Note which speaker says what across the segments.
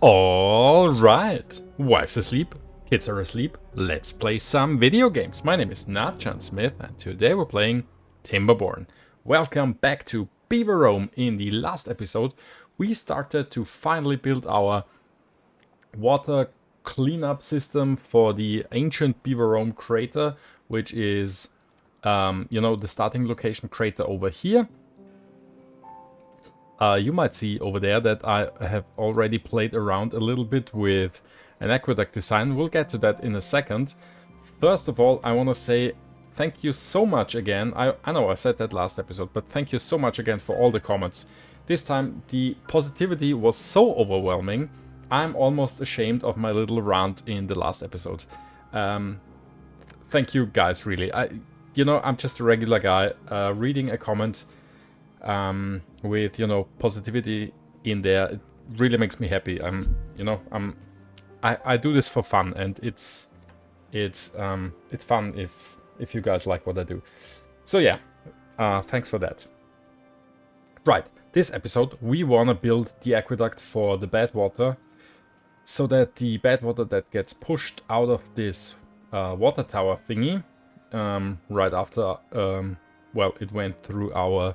Speaker 1: Alright, wife's asleep, kids are asleep, let's play some video games. My name is not John Smith and today we're playing Timberborn. Welcome back to Beaverome. In the last episode we started to finally build our water cleanup system for the ancient Beaverome crater, which is, the starting location crater over here. You might see over there that I have already played around a little bit with an aqueduct design. We'll get to that in a second. First of all, I want to say thank you so much again. I know I said that last episode, but thank you so much again for all the comments. This time the positivity was so overwhelming, I'm almost ashamed of my little rant in the last episode. Thank you guys, really. I'm just a regular guy reading a comment with positivity in there. It really makes me happy. I do this for fun, and it's fun if you guys like what I do. So yeah, thanks for that. Right, this episode we wanna build the aqueduct for the Badwater, so that the Badwater that gets pushed out of this water tower thingy right after it went through our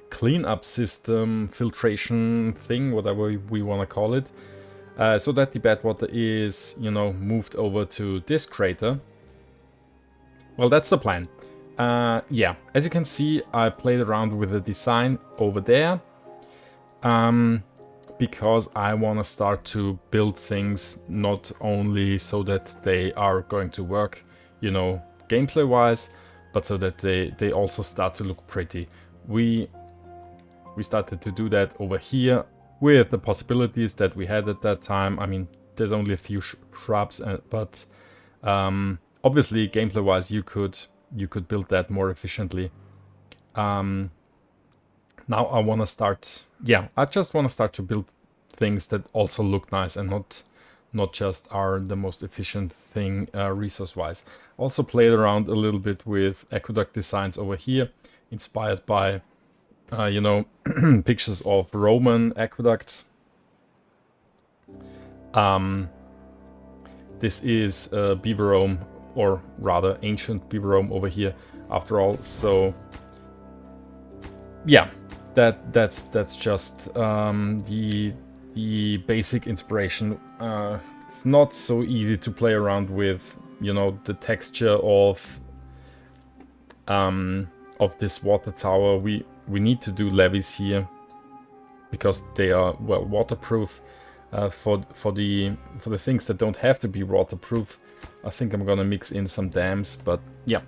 Speaker 1: cleanup system, filtration thing, whatever we want to call it, so that the Badwater is, moved over to this crater. Well, that's the plan. Yeah, as you can see, I played around with the design over there, because I want to start to build things not only so that they are going to work, gameplay wise, but so that they also start to look pretty. We started to do that over here with the possibilities that we had at that time. I mean, there's only a few shrubs, but obviously gameplay wise you could build that more efficiently. Now I want to start, I just want to start to build things that also look nice and not just are the most efficient thing resource wise. Also played around a little bit with aqueduct designs over here, inspired by pictures of Roman aqueducts. This is Beaverome, or rather ancient Beaverome over here after all. So yeah, that's just the basic inspiration. It's not so easy to play around with the texture of this water tower. We need to do levees here because they are, well, waterproof. For the things that don't have to be waterproof, I think I'm gonna mix in some dams, but yeah,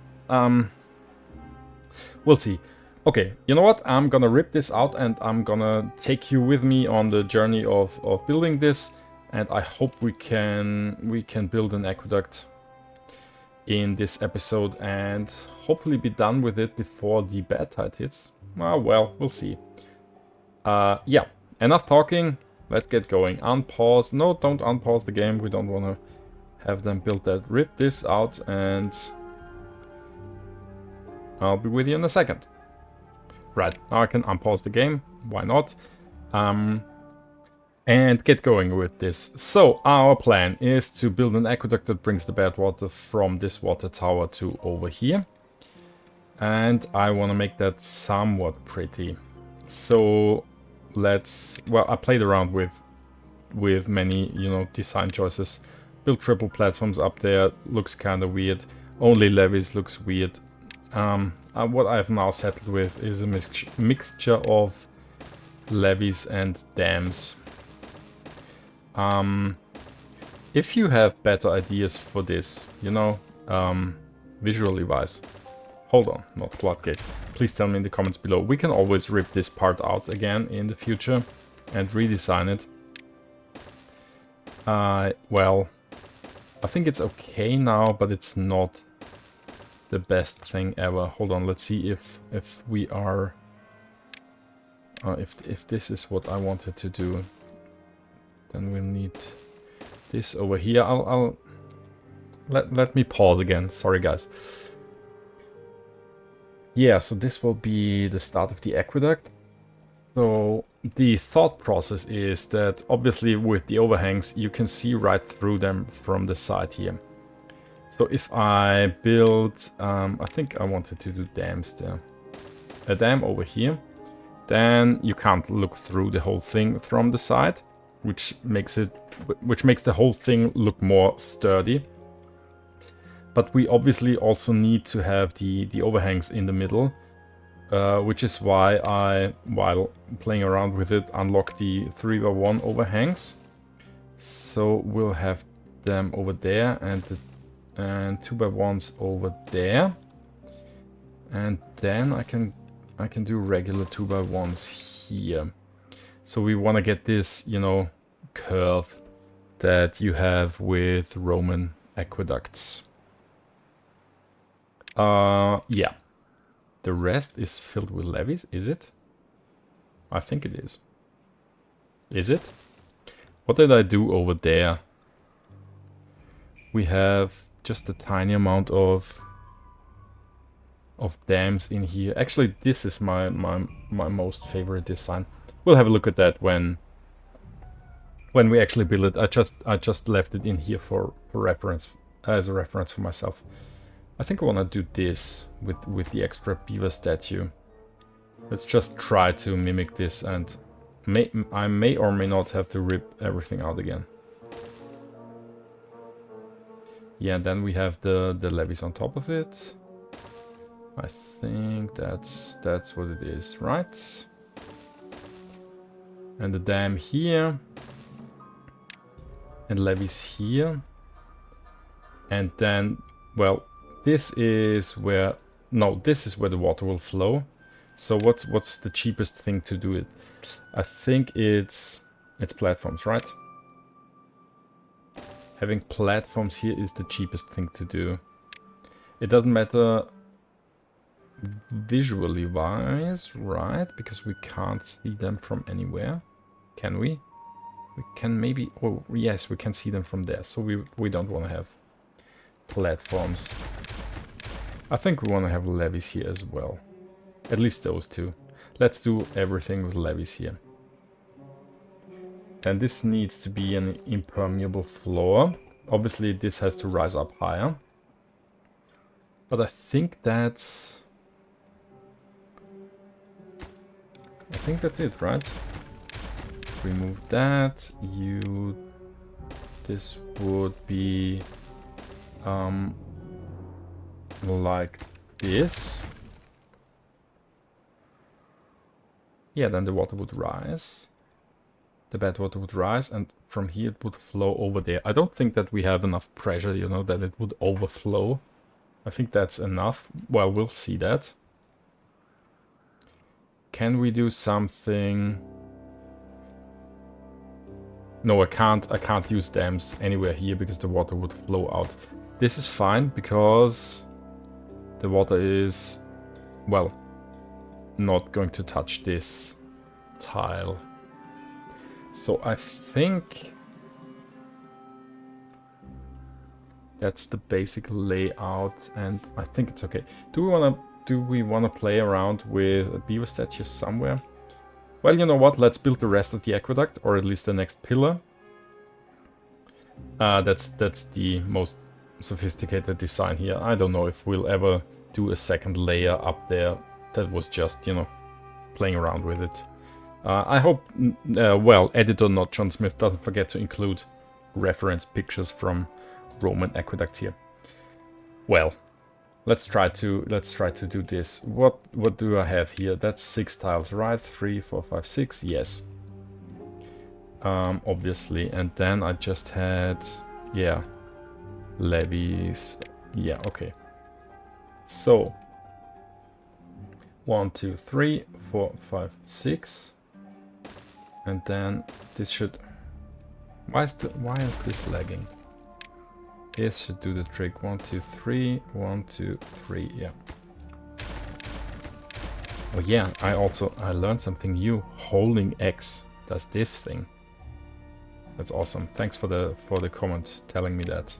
Speaker 1: we'll see. Okay, you know what? I'm gonna rip this out and I'm gonna take you with me on the journey of building this, and I hope we can build an aqueduct in this episode and hopefully be done with it before the bad tide hits. Well, we'll see. Yeah, enough talking. Let's get going. Unpause. No, don't unpause the game. We don't want to have them build that. Rip this out and I'll be with you in a second. Right, now I can unpause the game. Why not? And get going with this. So our plan is to build an aqueduct that brings the Badwater from this water tower to over here. And I want to make that somewhat pretty. So I played around with many, design choices. Build triple platforms up there, looks kind of weird. Only levees looks weird. What I've now settled with is a mixture of levees and dams. If you have better ideas for this, visually wise, hold on, not floodgates, please tell me in the comments below. We can always rip this part out again in the future and redesign it. Well, I think it's okay now, but it's not the best thing ever. Hold on, let's see if we are if this is what I wanted to do. Then we'll need this over here. Let me pause again. Sorry, guys. Yeah, so this will be the start of the aqueduct. So the thought process is that obviously with the overhangs you can see right through them from the side here. So if I build, I think I wanted to do dams there, a dam over here, then you can't look through the whole thing from the side, which makes the whole thing look more sturdy. But we obviously also need to have the overhangs in the middle, which is why I, while playing around with it, unlock the 3x1 overhangs. So we'll have them over there and 2x1s over there, and then I can do regular 2x1s here. So we want to get this, you know, curve that you have with Roman aqueducts. Yeah. The rest is filled with levees, is it? I think it is. Is it? What did I do over there? We have just a tiny amount of dams in here. Actually, this is my most favorite design. We'll have a look at that when we actually build it. I just left it in here for reference, as a reference for myself. I think I want to do this with the extra beaver statue. Let's just try to mimic this, and I may or may not have to rip everything out again. Yeah, then we have the levees on top of it. I think that's what it is, right? And the dam here. And levees here. And then, well, this is where the water will flow. So what's the cheapest thing to do it? I think it's platforms, right? Having platforms here is the cheapest thing to do. It doesn't matter visually wise, right? Because we can't see them from anywhere. Can we? We can maybe... Oh, yes, we can see them from there. So we don't want to have platforms. I think we want to have levees here as well. At least those two. Let's do everything with levees here. And this needs to be an impermeable floor. Obviously, this has to rise up higher. But I think that's it, right? Remove that. This would be like this. Yeah, then the water would rise. The Badwater would rise, and from here it would flow over there. I don't think that we have enough pressure, you know, that it would overflow. I think that's enough. Well, we'll see that. Can we do something? No, I can't use dams anywhere here because the water would flow out. This is fine because the water is, well, not going to touch this tile. So I think that's the basic layout, and I think it's okay. Do we wanna play around with a beaver statue somewhere? Well, you know what? Let's build the rest of the aqueduct, or at least the next pillar. That's the most sophisticated design here. I don't know if we'll ever do a second layer up there. That was just, you know, playing around with it. I hope, well, editor not John Smith doesn't forget to include reference pictures from Roman aqueducts here. Well, let's try to do this. What do I have here? That's 6 tiles, right? 3, 4, 5, 6. Yes. Obviously, and then I just had, yeah, levees. Yeah, okay. So 1, 2, 3, 4, 5, 6. And then this should... Why is this lagging? This should do the trick. 1, 2, 3. 1, 2, 3. Yeah. Oh yeah, I learned something new. Holding X does this thing. That's awesome. Thanks for the comment telling me that.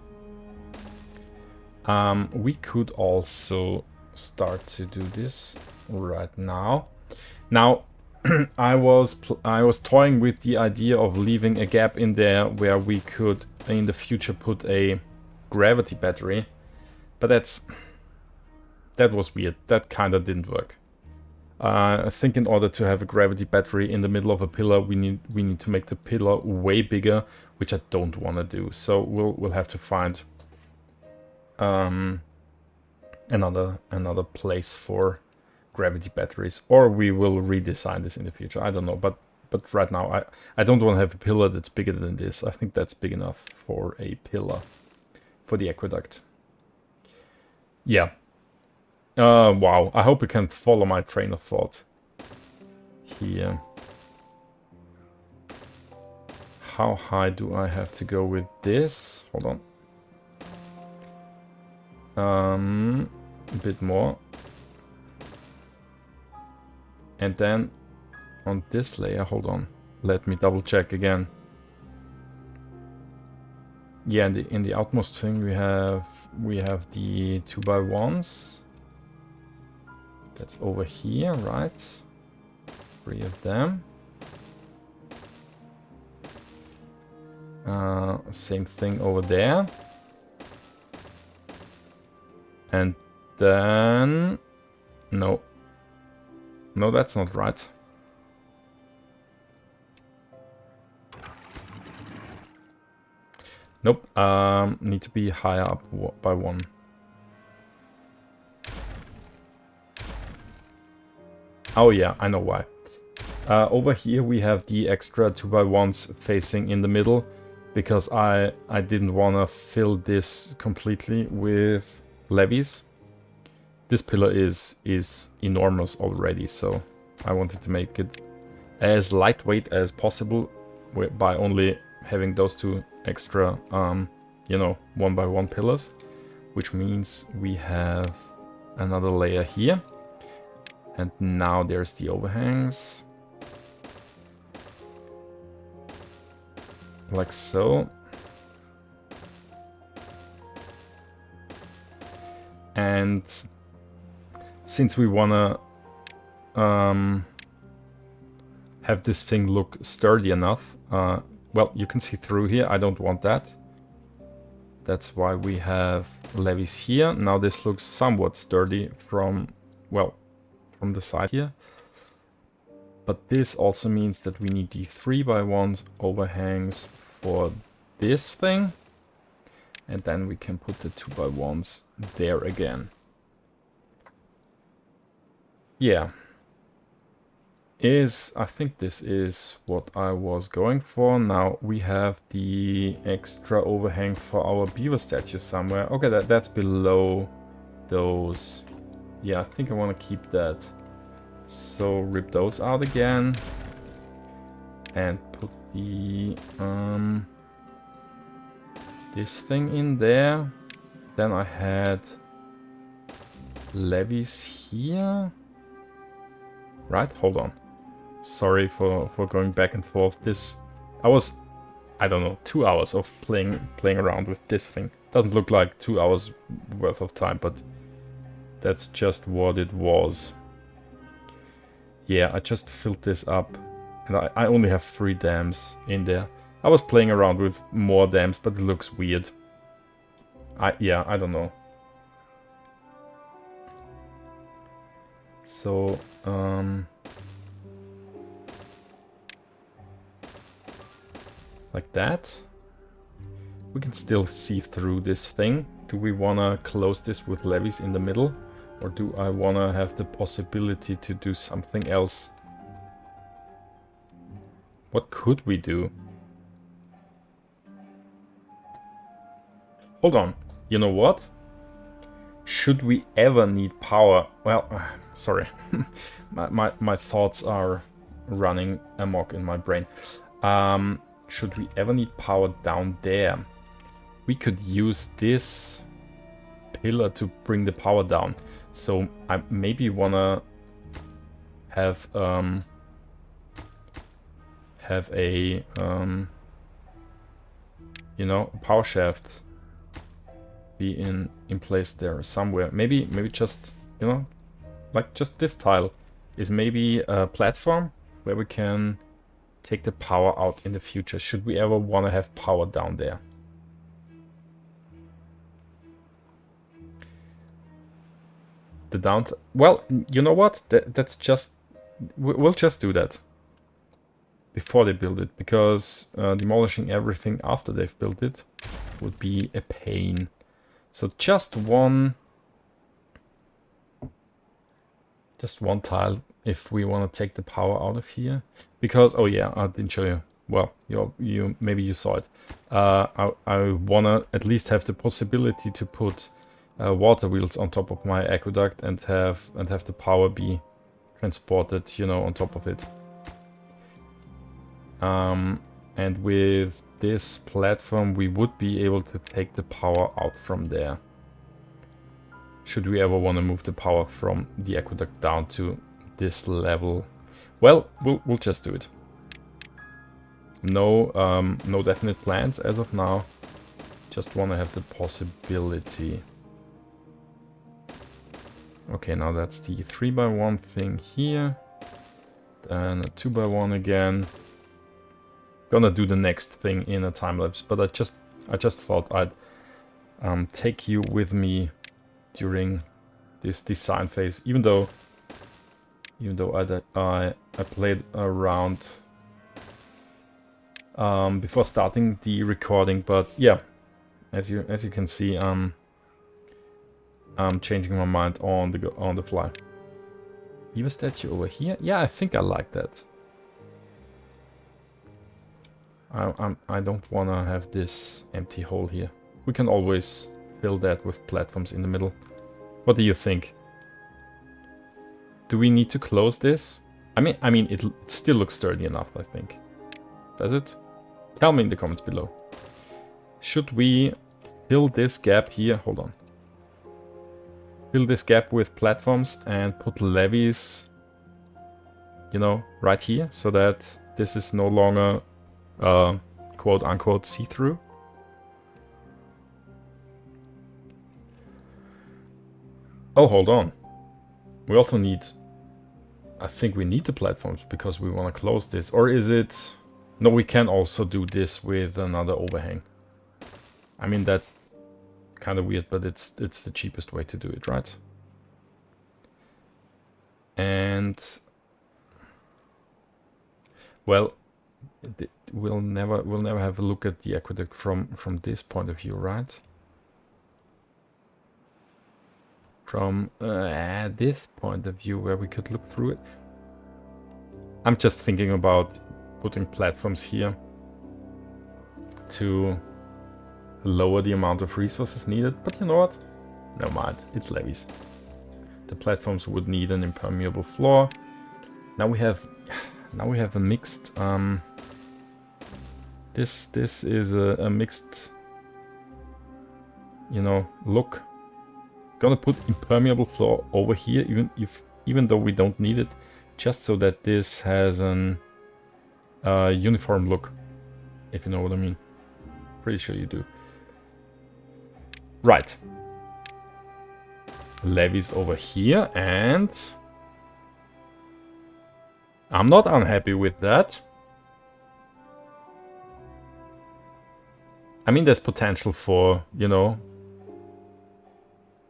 Speaker 1: We could also start to do this right now. Now, I was toying with the idea of leaving a gap in there where we could in the future put a gravity battery, but that was weird. That kind of didn't work. I think in order to have a gravity battery in the middle of a pillar, we need to make the pillar way bigger, which I don't want to do. So we'll have to find another place for gravity batteries, or we will redesign this in the future. I don't know, but right now I don't want to have a pillar that's bigger than this. I think that's big enough for a pillar for the aqueduct. Yeah. Wow. I hope you can follow my train of thought here. How high do I have to go with this? Hold on. A bit more. And then on this layer, hold on, let me double check again. Yeah, in the outmost thing we have the 2x1s. That's over here, right? 3 of them. Same thing over there. And then no, that's not right. Nope. Need to be higher up by 1. Oh yeah, I know why. Over here we have the extra 2x1s facing in the middle, because I didn't want to fill this completely with levees. This pillar is enormous already, so I wanted to make it as lightweight as possible by only having those 2 extra, you know, 1x1 pillars, which means we have another layer here. And now there's the overhangs. Like so. And since we wanna have this thing look sturdy enough, well, you can see through here. I don't want that. That's why we have levees here. Now this looks somewhat sturdy from, well, from the side here. But this also means that we need the 3x1 overhangs for this thing. And then we can put the 2x1s there again. Yeah. I think this is what I was going for. Now we have the extra overhang for our beaver statue somewhere. Okay, that's below those. Yeah, I think I want to keep that. So rip those out again. And put the this thing in there. Then I had levees here. Right, hold on. Sorry for going back and forth. I don't know, 2 hours of playing around with this thing. Doesn't look like 2 hours worth of time, but that's just what it was. Yeah, I just filled this up, and I only have 3 dams in there. I was playing around with more dams, but it looks weird. Yeah, I don't know. So, like that. We can still see through this thing. Do we want to close this with levees in the middle? Or do I want to have the possibility to do something else? What could we do? Hold on. You know what? Should we ever need power? Well, sorry. my thoughts are running amok in my brain. Should we ever need power down there? We could use this pillar to bring the power down. So I maybe wanna have a you know, power shaft be in place there somewhere. Maybe just, you know, like just this tile is maybe a platform where we can take the power out in the future, should we ever want to have power down there. The downside... Well, you know what? That's just... We'll just do that before they build it, because demolishing everything after they've built it would be a pain. So just one tile if we want to take the power out of here. Because, oh yeah, I didn't show you. Well, you maybe you saw it. I want to at least have the possibility to put water wheels on top of my aqueduct and have the power be transported, you know, on top of it. And with this platform, we would be able to take the power out from there. Should we ever want to move the power from the aqueduct down to this level? Well, we'll just do it. No definite plans as of now. Just want to have the possibility. Okay, now that's the 3x1 thing here. Then a 2x1 again. Gonna do the next thing in a time lapse, but I just thought I'd take you with me during this design phase, even though I played around before starting the recording. But yeah, as you can see, I'm changing my mind on the fly. Beaver statue over here. Yeah, I think I like that. I don't want to have this empty hole here. We can always fill that with platforms in the middle. What do you think? Do we need to close this? I mean, it still looks sturdy enough, I think. Does it? Tell me in the comments below. Should we fill this gap here? Hold on. Fill this gap with platforms and put levees, you know, right here, so that this is no longer quote-unquote see-through. Oh, hold on. We also need... I think we need the platforms because we want to close this. Or is it... No, we can also do this with another overhang. I mean, that's kind of weird, but it's the cheapest way to do it, right? And... Well... We'll never have a look at the aqueduct from this point of view, right? From this point of view where we could look through it. I'm just thinking about putting platforms here to lower the amount of resources needed, but you know what? Never mind, it's levees. The platforms would need an impermeable floor. Now we have a mixed this is a mixed, you know, look. Gonna put impermeable floor over here, even though we don't need it, just so that this has an uniform look, if you know what I mean. Pretty sure you do. Right. Levees over here, and I'm not unhappy with that. I mean, there's potential for, you know,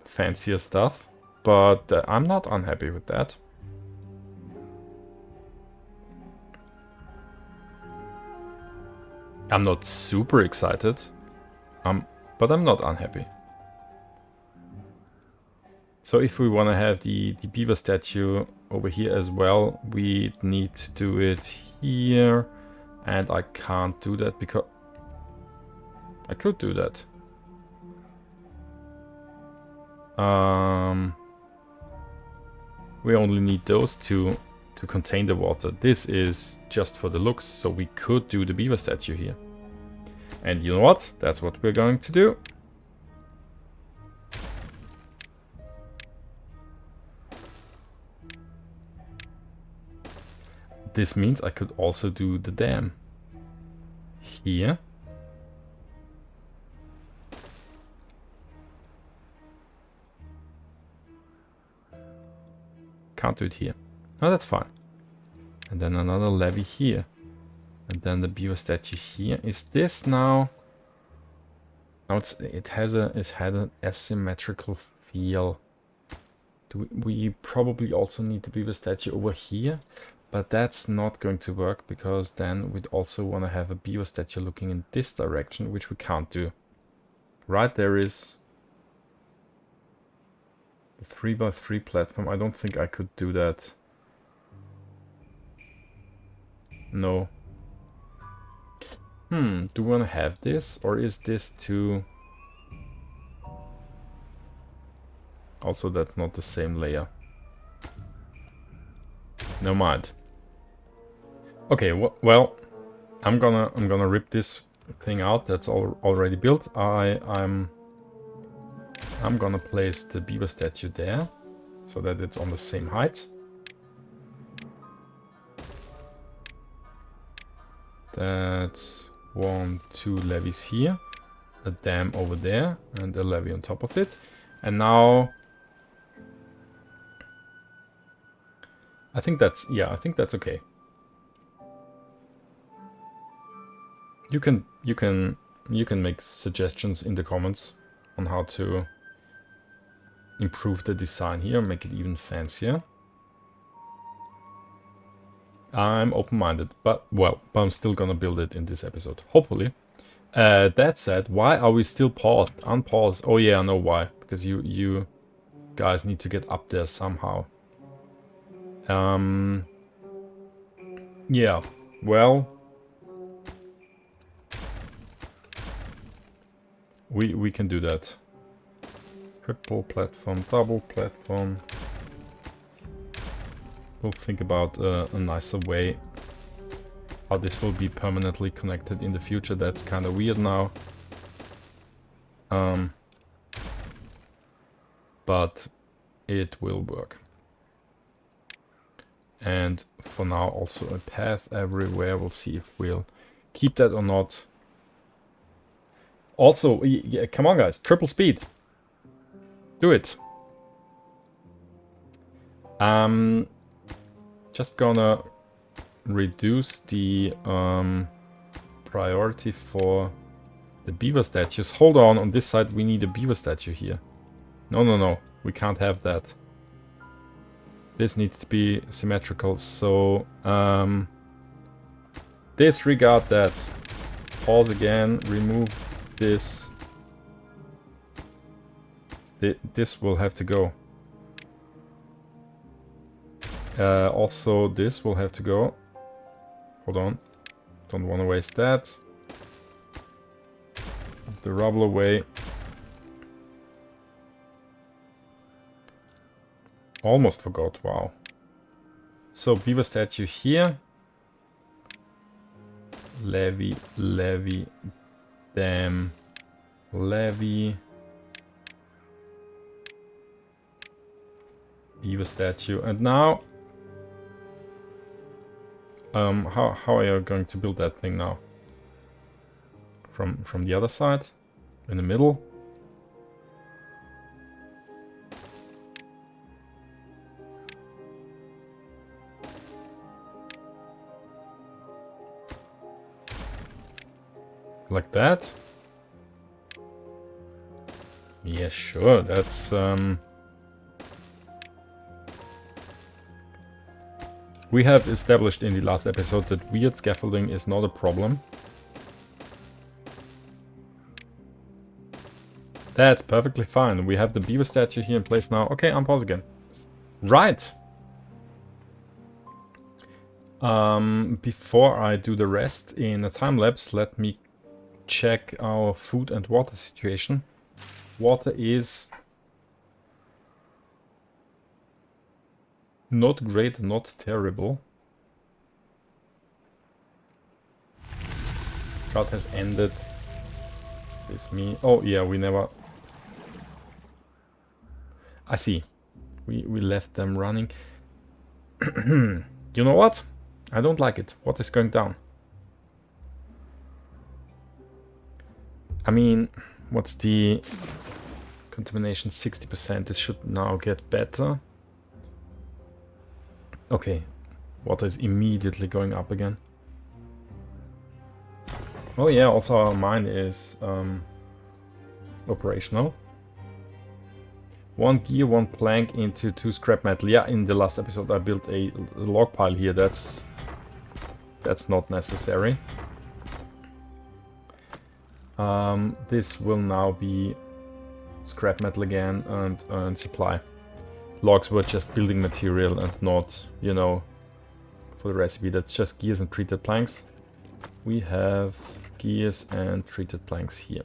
Speaker 1: fancier stuff, but I'm not unhappy with that. I'm not super excited, but I'm not unhappy. So if we want to have the beaver statue over here as well, we need to do it here, and I can't do that because I could do that. We only need those two to contain the water. This is just for the looks, so we could do the beaver statue here. And you know what? That's what we're going to do. This means I could also do the dam here. Can't do it here. No, that's fine. And then another levee here. And then the beaver statue here. Is this now... No, it had an asymmetrical feel. We probably also need the beaver statue over here. But that's not going to work, because then we'd also want to have a beaver statue looking in this direction, which we can't do. Right, there is the 3x3 platform. I don't think I could do that. No. Do we want to have this, or is this too... Also, that's not the same layer. No mind. Okay, well, I'm gonna rip this thing out. That's already built. I'm gonna place the beaver statue there, so that it's on the same height. That's 1, 2 levees here, a dam over there, and a levee on top of it. And now I think that's okay. You can make suggestions in the comments on how to improve the design here, make it even fancier. I'm open-minded, but I'm still gonna build it in this episode, hopefully. That said, why are we still paused? Unpause. Oh yeah, I know why. Because you guys need to get up there somehow. Yeah, well, we can do that. Triple platform, double platform. We'll think about a nicer way how this will be permanently connected in the future. That's kind of weird now. But it will work. And for now also a path everywhere. We'll see if we'll keep that or not. Also, yeah, come on guys, triple speed. Do it. Just gonna reduce the priority for the beaver statues. Hold on this side we need a beaver statue here. No, we can't have that. This needs to be symmetrical, so disregard that. Pause again, remove this. This will have to go. Also, this will have to go. Hold on. Don't want to waste that. Move the rubble away. Almost forgot, wow. So, beaver statue here. Levee, levee, dam, levee. Beaver statue. And now... how are you going to build that thing now? From the other side? In the middle? Like that? Yeah, sure, that's... We have established in the last episode that weird scaffolding is not a problem. That's perfectly fine. We have the beaver statue here in place now. Okay, unpause again. Right. Before I do the rest in a time lapse, let me check our food and water situation. Water is not great, not terrible. Drought has ended. It's me. Oh yeah, we never... I see. We left them running. You know what? I don't like it. What is going down? I mean, what's the contamination? 60%. This should now get better. Okay. Water is immediately going up again. Oh yeah, also our mine is operational. 1 gear, 1 plank into 2 scrap metal. Yeah, in the last episode I built a log pile here. That's not necessary. This will now be scrap metal again and supply. Logs were just building material and not, you know, for the recipe. That's just gears and treated planks. We have gears and treated planks here.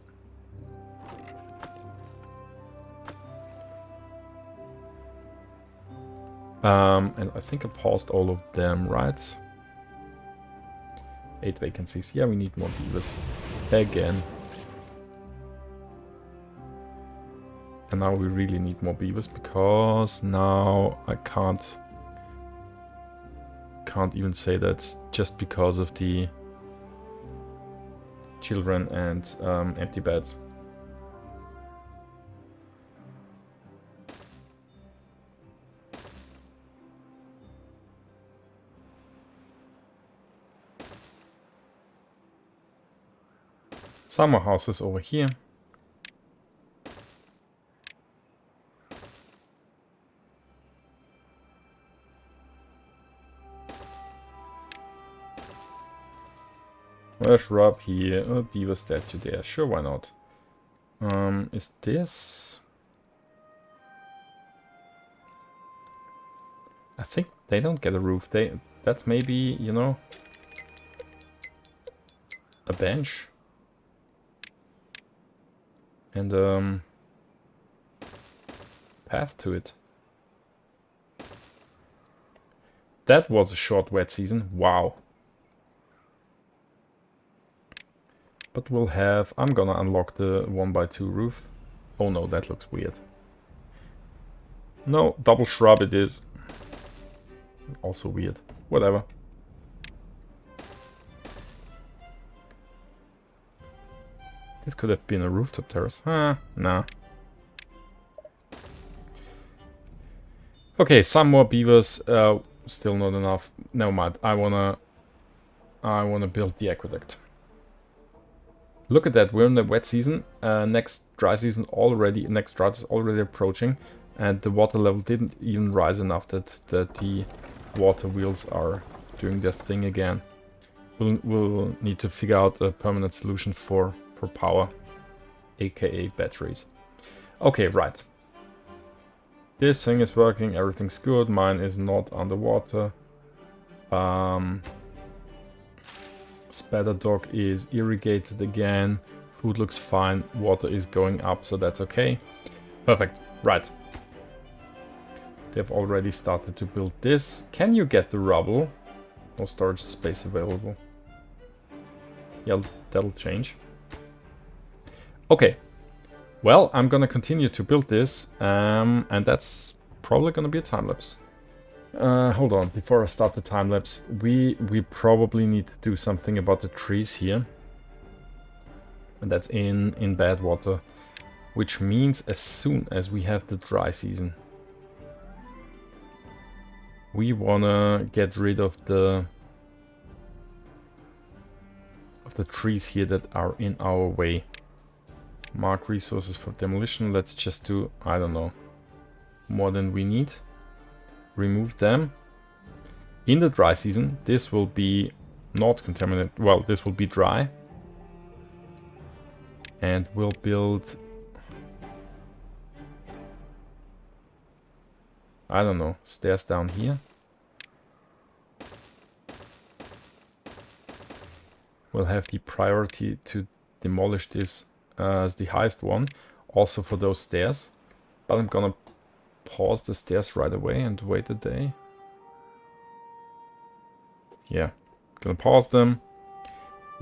Speaker 1: And I think I paused all of them, right? 8 vacancies. Yeah, we need more beavers. Again. And now we really need more beavers because now I can't even say that's just because of the children and empty beds. Summer houses over here. A shrub here, a beaver statue there. Sure, why not? Is this... I think they don't get a roof. That's maybe, you know, a bench. And path to it. That was a short wet season. Wow. But we'll have... I'm gonna unlock the 1x2 roof. Oh no, that looks weird. No, double shrub it is. Also weird. Whatever. This could have been a rooftop terrace. Nah. Okay, some more beavers. Still not enough. Never mind. I wanna build the aqueduct. Look at that. We're in the wet season. Next dry season already. Next drought is already approaching, and the water level didn't even rise enough that the water wheels are doing their thing again. We'll need to figure out a permanent solution for power, aka batteries. Okay, right. This thing is working, everything's good, mine is not underwater. Spatter dog is irrigated again, food looks fine, water is going up, so that's okay. Perfect, right. They've already started to build this. Can you get the rubble? No storage space available. Yeah, that'll change. Okay, well, I'm gonna continue to build this, and that's probably gonna be a time-lapse. Hold on, before I start the time-lapse, we probably need to do something about the trees here. And that's in Badwater, which means as soon as we have the dry season, we wanna get rid of the trees here that are in our way. Mark resources for demolition. Let's just do, I don't know, more than we need. Remove them. In the dry season, this will be not contaminated. Well, this will be dry. And we'll build, I don't know, stairs down here. We'll have the priority to demolish this as the highest one, also for those stairs. But I'm gonna pause the stairs right away and wait a day. Yeah, gonna pause them.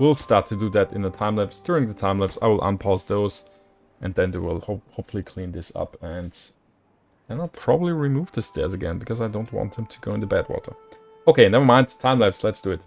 Speaker 1: We'll start to do that in the time-lapse. During the time-lapse, I will unpause those, and then they will hopefully clean this up, and then I'll probably remove the stairs again, because I don't want them to go in the bad water. Okay, never mind, time-lapse, let's do it.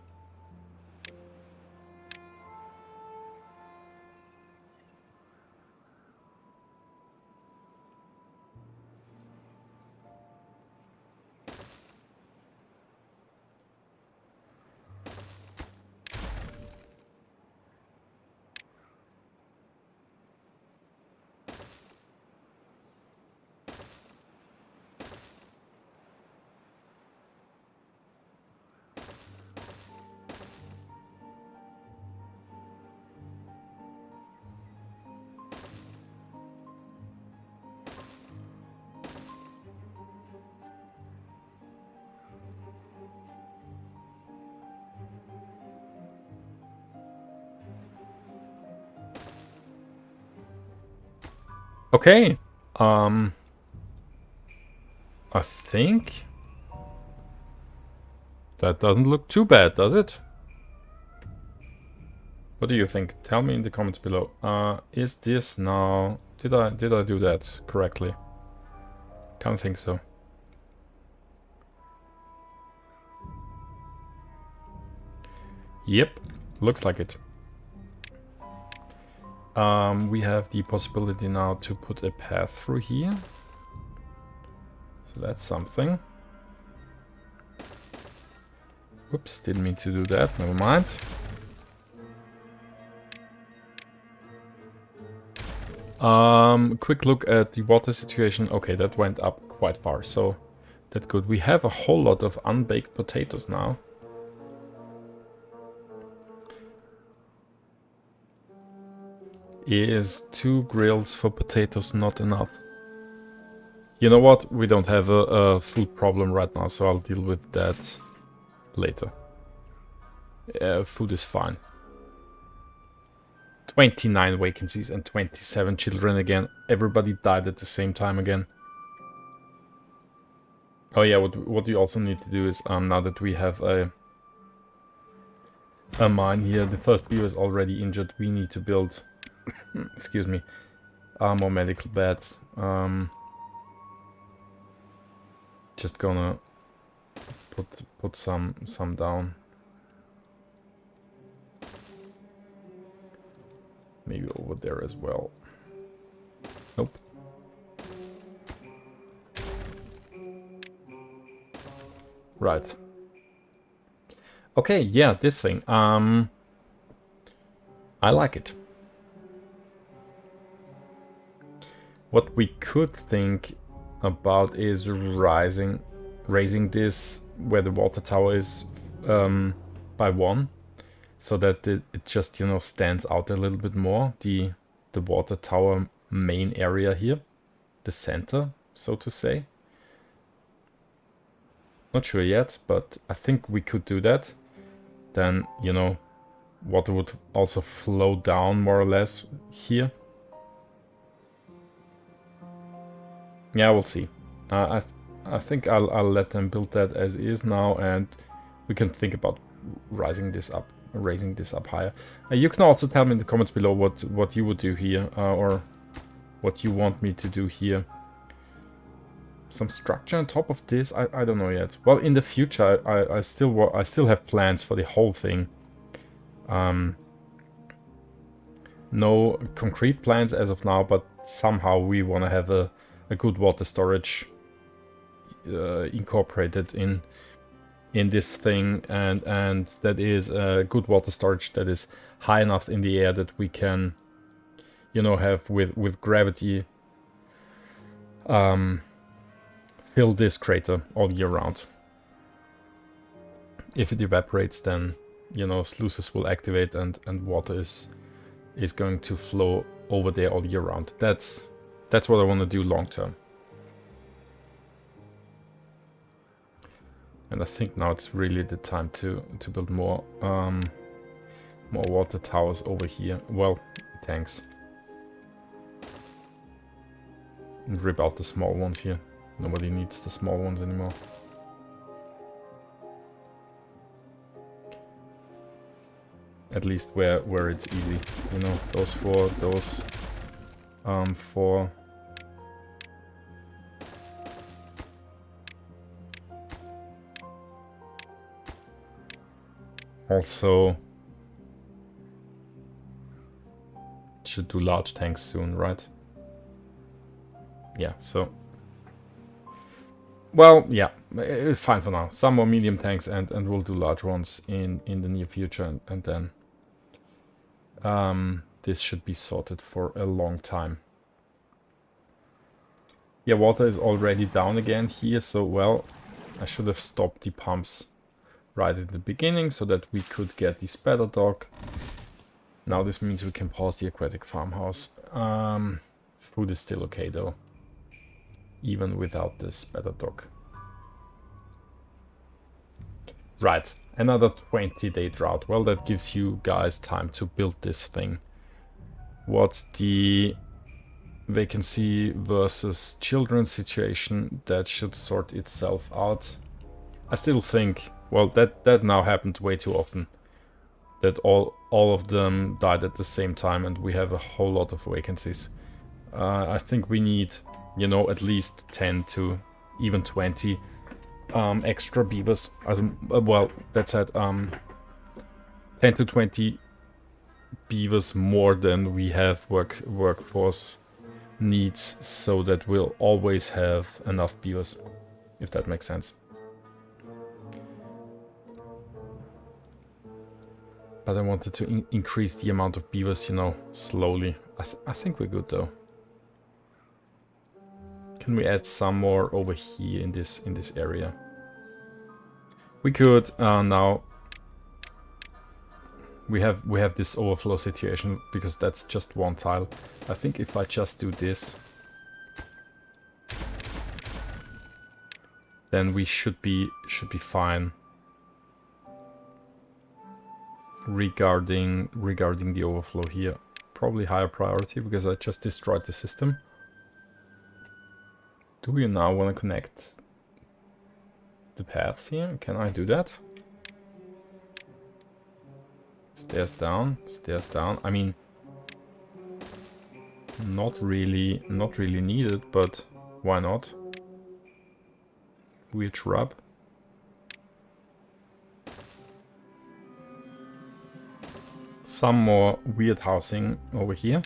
Speaker 1: Okay. I think that doesn't look too bad, does it? What do you think? Tell me in the comments below. Is this now... Did I do that correctly? Can't think so. Yep, looks like it. We have the possibility now to put a path through here. So that's something. Oops, didn't mean to do that, never mind. Quick look at the water situation. Okay, that went up quite far, so that's good. We have a whole lot of unbaked potatoes now. Is 2 grills for potatoes not enough? You know what? We don't have a food problem right now, so I'll deal with that later. Food is fine. 29 vacancies and 27 children again. Everybody died at the same time again. Oh yeah, what we also need to do is, now that we have a mine here, the first beaver is already injured, we need to build, excuse me, more medical beds. Just gonna put some down. Maybe over there as well. Nope. Right. Okay, yeah, this thing. I like it. What we could think about is raising this where the water tower is by 1, so that it just, you know, stands out a little bit more. The water tower main area here, the center, so to say. Not sure yet, but I think we could do that. Then, you know, water would also flow down more or less here. Yeah, we'll see. I think I'll let them build that as is now, and we can think about raising this up higher. You can also tell me in the comments below what you would do here, or what you want me to do here. Some structure on top of this, I don't know yet. Well, in the future, I still have plans for the whole thing. No concrete plans as of now, but somehow we want to have a good water storage incorporated in this thing, and that is a good water storage that is high enough in the air that we can, you know, have with gravity fill this crater all year round. If it evaporates, then, you know, sluices will activate and water is going to flow over there all year round. That's what I want to do long term. And I think now it's really the time to build more water towers over here. Well, tanks. And rip out the small ones here. Nobody needs the small ones anymore. At least where it's easy. You know, those 4, those 4. Also, should do large tanks soon, right? Yeah, so... Well, yeah, fine for now. Some more medium tanks and we'll do large ones in the near future, and then this should be sorted for a long time. Yeah, water is already down again here, so, well, I should have stopped the pumps right at the beginning so that we could get the spatter dock. Now this means we can pause the aquatic farmhouse. Food is still okay though, even without the spatter dock. Right, another 20-day drought. Well, that gives you guys time to build this thing. What's the vacancy versus children situation, that should sort itself out. I still think, well, that now happened way too often. That all of them died at the same time and we have a whole lot of vacancies. I think we need, you know, at least 10 to even 20 extra beavers. Well, that's at 10 to 20 beavers more than we have workforce needs, so that we'll always have enough beavers, if that makes sense. But I wanted to increase the amount of beavers, you know, slowly. I think we're good though. Can we add some more over here in this area? We could now. We have this overflow situation because that's just one tile. I think if I just do this, then we should be fine regarding the overflow here. Probably higher priority because I just destroyed the system. Do we now want to connect the paths here? Can I do that? Stairs down, stairs down. I mean, not really needed, but why not? Weird shrub. Some more weird housing over here.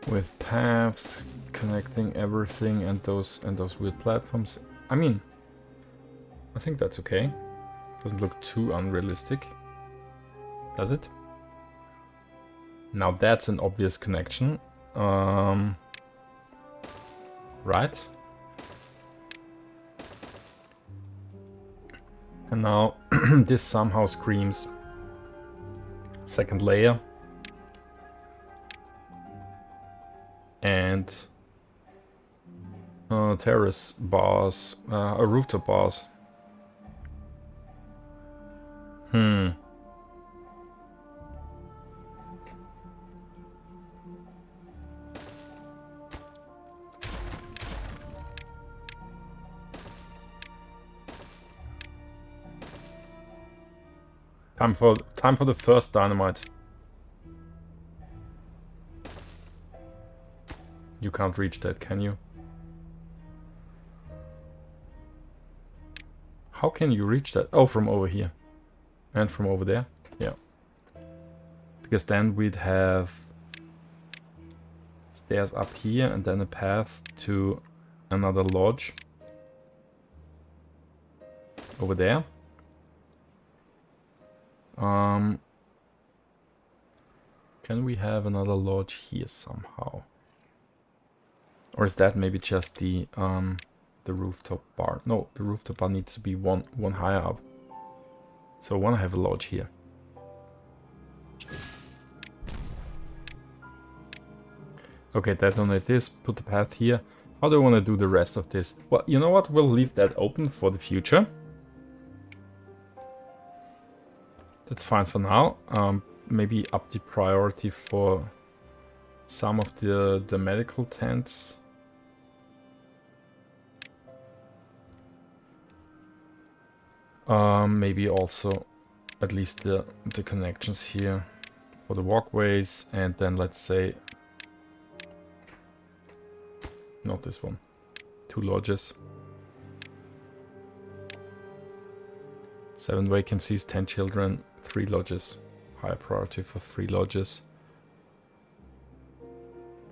Speaker 1: With paths connecting everything and those weird platforms. I mean, I think that's okay. Doesn't look too unrealistic, does it? Now that's an obvious connection. Right. And now this somehow screams second layer. And terrace bars, rooftop bars. Time for the first dynamite. You can't reach that, can you? How can you reach that? Oh, from over here. And from over there? Yeah. Because then we'd have stairs up here and then a path to another lodge. Over there. Can we have another lodge here somehow? Or is that maybe just the rooftop bar? No, the rooftop bar needs to be one higher up. So I want to have a lodge here. Okay, detonate this, put the path here. How do I want to do the rest of this? Well, you know what? We'll leave that open for the future. That's fine for now. Maybe up the priority for some of the medical tents. Maybe also at least the connections here for the walkways, and then let's say not this one. 2 lodges. 7 vacancies, 10 children, 3 lodges. Higher priority for 3 lodges.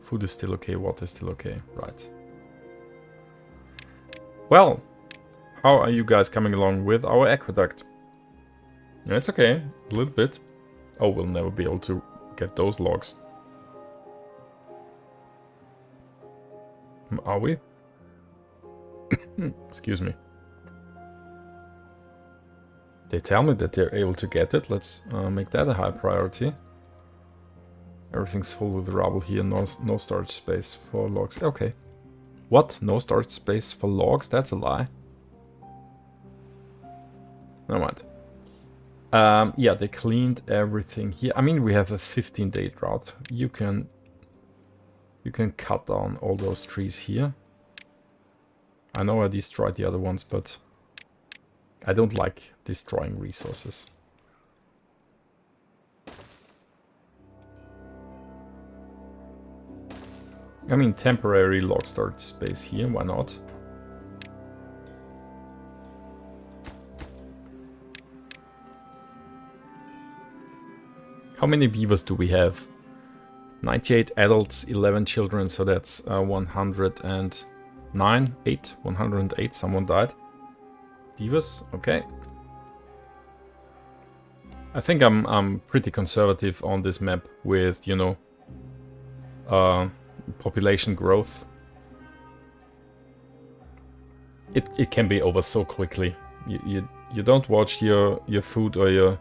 Speaker 1: Food is still okay, water is still okay, right. Well, how are you guys coming along with our aqueduct? Yeah, it's okay, a little bit. Oh, we'll never be able to get those logs. Are we? Excuse me. They tell me that they're able to get it. Let's make that a high priority. Everything's full with rubble here. No storage space for logs. Okay. What? No storage space for logs? That's a lie. Never mind. Yeah, they cleaned everything here. I mean, we have a 15-day drought. You can cut down all those trees here. I know I destroyed the other ones, but I don't like destroying resources. I mean, temporary log storage space here, why not? How many beavers do we have? 98 adults, 11 children, so that's 108, someone died. Beavers, okay. I think I'm pretty conservative on this map with, you know, population growth. It can be over so quickly. You don't watch your food or your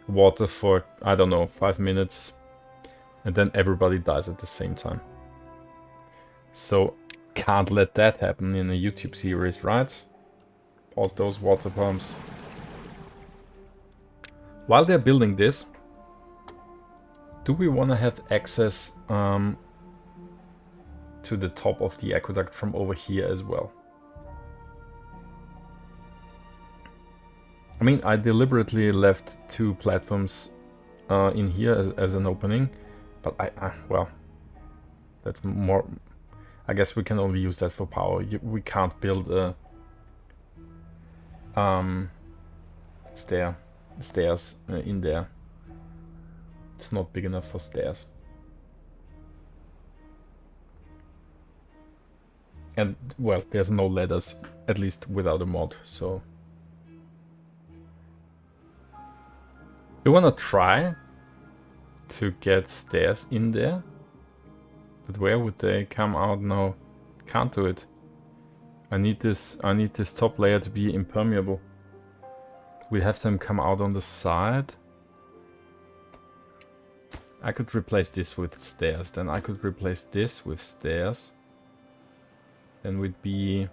Speaker 1: water for, I don't know, 5 minutes, and then everybody dies at the same time. So can't let that happen in a YouTube series, right? Pause those water pumps. While they're building this, do we want to have access to the top of the aqueduct from over here as well? I mean, I deliberately left 2 platforms in here as an opening, but well, that's more... I guess we can only use that for power. We can't build a stairs in there. It's not big enough for stairs. And, well, there's no ladders, at least without a mod, so... You wanna try to get stairs in there? But where would they come out now? Can't do it. I need this top layer to be impermeable. We have them come out on the side. I could replace this with stairs. Then I could replace this with stairs. Then we'd be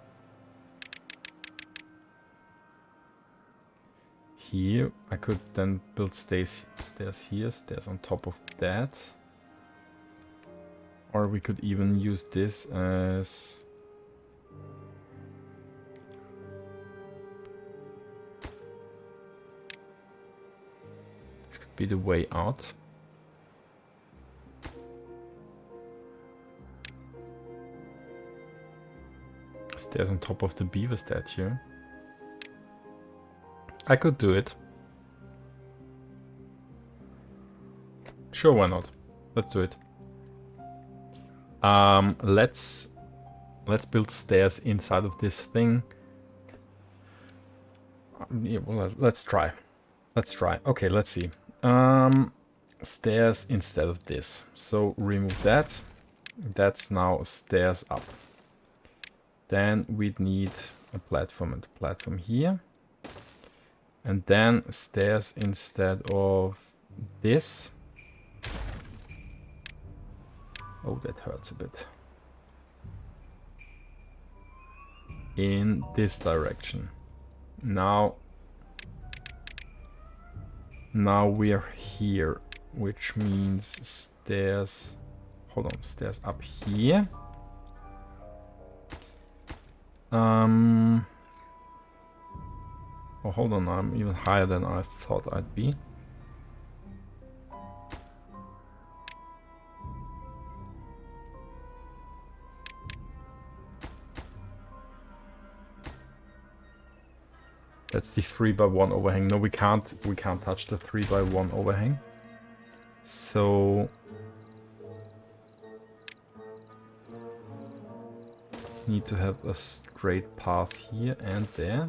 Speaker 1: here. I could then build stairs here, stairs on top of that. Or we could even use this as... This could be the way out. Stairs on top of the beaver statue. I could do it. Sure, why not? Let's do it. Let's build stairs inside of this thing. Yeah, well, let's try. Okay, let's see. Stairs instead of this. So remove that. That's now stairs up. Then we'd need a platform and a platform here. And then stairs instead of this. Oh, that hurts a bit. In this direction. Now we are here, which means stairs... Hold on, stairs up here. Oh, hold on, I'm even higher than I thought I'd be. That's the 3x1 overhang. No, we can't touch the 3x1 overhang. So need to have a straight path here and there.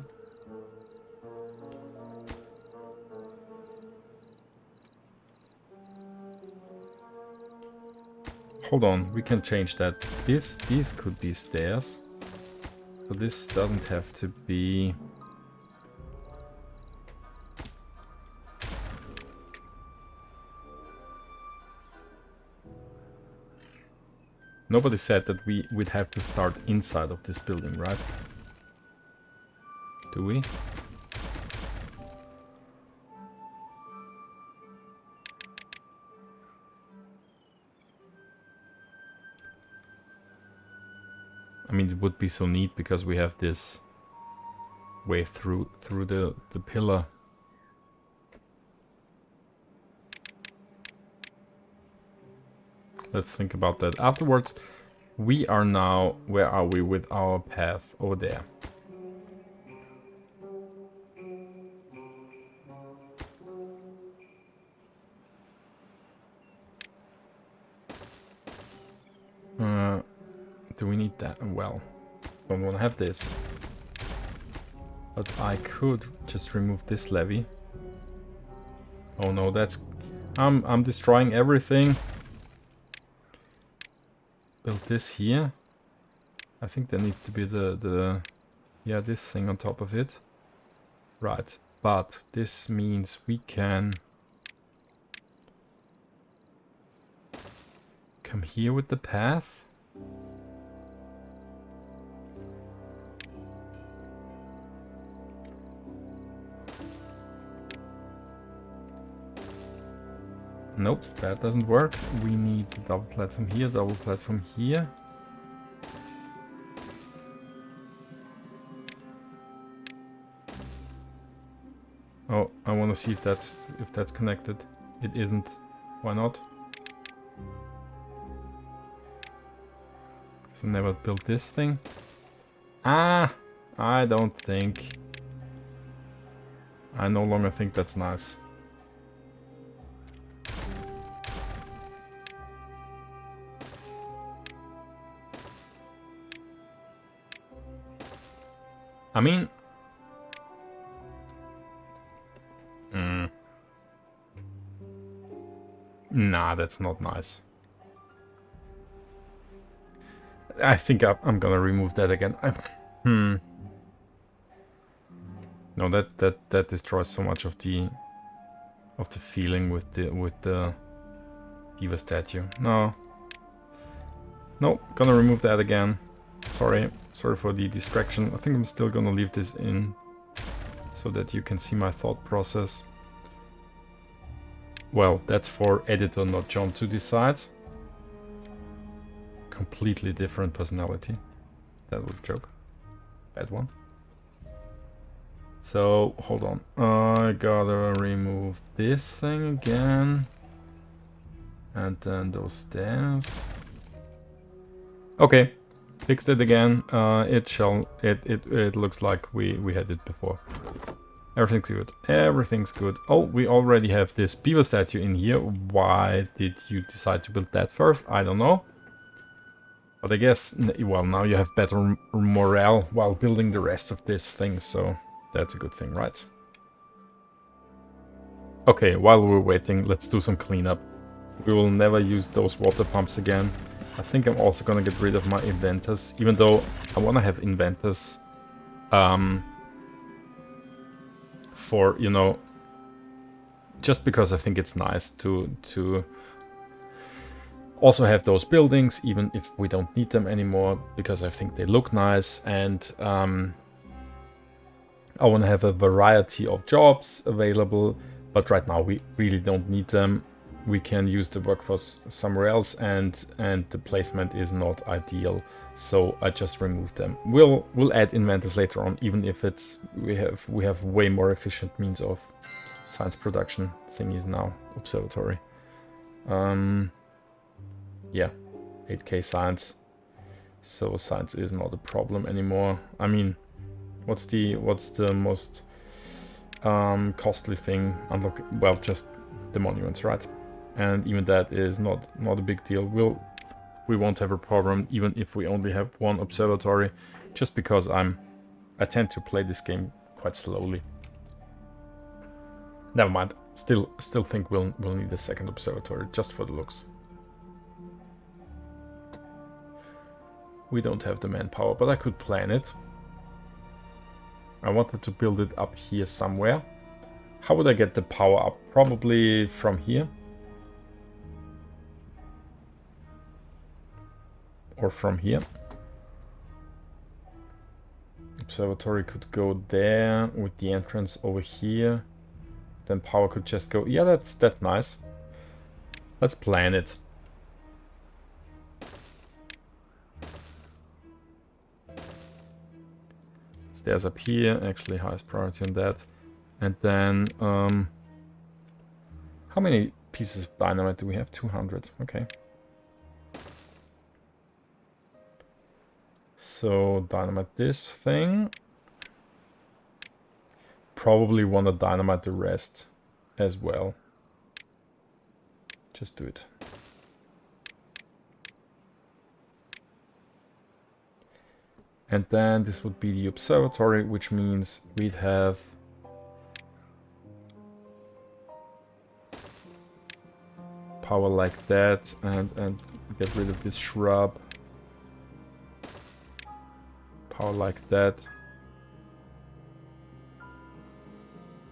Speaker 1: Hold on, we can change that. These could be stairs. So this doesn't have to be... Nobody said that we'd have to start inside of this building, right? Do we? I mean, it would be so neat because we have this way through the pillar. Let's think about that afterwards. We are now, where are we with our path? Over there. Do we need that? Well, don't want to have this. But I could just remove this levee. Oh no, that's... I'm destroying everything. Build this here. I think there needs to be yeah, this thing on top of it. Right, but this means we can come here with the path. Nope, that doesn't work. We need the double platform here, double platform here. Oh, I want to see if that's connected. It isn't. Why not? So never built this thing. Ah, I don't think. I no longer think that's nice. I mean... Nah, that's not nice. I think I'm gonna remove that again. No, that destroys so much of the feeling with the beaver statue. No, gonna remove that again. Sorry for the distraction. I think I'm still gonna leave this in so that you can see my thought process. Well, that's for editor, not John, to decide. Completely different personality. That was a joke. Bad one. So, hold on. I gotta remove this thing again. And then those stairs. Okay. Fixed it again. It looks like we had it before. Everything's good. Everything's good. Oh, we already have this beaver statue in here. Why did you decide to build that first? I don't know. But I guess, well, now you have better morale while building the rest of this thing, so that's a good thing, right? Okay, while we're waiting, let's do some cleanup. We will never use those water pumps again. I think I'm also gonna get rid of my inventors, even though I wanna have inventors for, you know, just because I think it's nice to also have those buildings, even if we don't need them anymore, because I think they look nice, and I want to have a variety of jobs available, but right now we really don't need them. We can use the workforce somewhere else, and the placement is not ideal, so I just removed them. We'll add inventors later on, even if it's we have way more efficient means of science production. Thing is now observatory. Yeah, 8K science. So science is not a problem anymore. I mean, what's the most costly thing? Unlock, well, just the monuments, right? And even that is not a big deal. We won't have a problem even if we only have one observatory, just because I tend to play this game quite slowly. Never mind. Still think we'll need a second observatory just for the looks. We don't have the manpower, but I could plan it. I wanted to build it up here somewhere. How would I get the power up? Probably from here. or from here. Observatory could go there with the entrance over here. Then power could just go. Yeah, that's nice. Let's plan it. Stairs up here, actually highest priority on that. And then how many pieces of dynamite do we have? 200. Okay. So dynamite this thing. Probably want to dynamite the rest as well. Just do it. And then this would be the observatory, which means we'd have power like that, and get rid of this shrub. Power like that.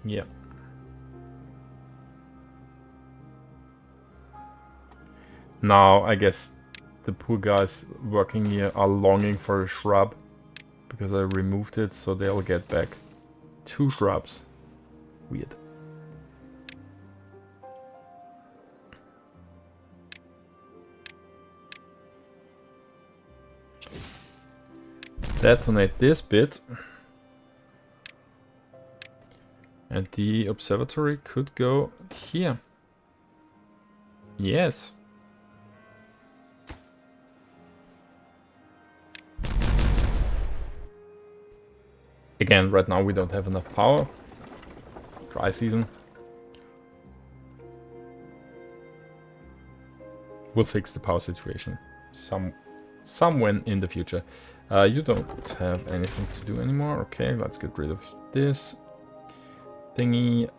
Speaker 1: Yeah. Now, I guess the poor guys working here are longing for a shrub, because I removed it, so they'll get back 2 shrubs. Weird. Detonate this bit. And the observatory could go here. Yes. Again, right now we don't have enough power. Dry season. We'll fix the power situation somewhere in the future. You don't have anything to do anymore. Okay, let's get rid of this thingy.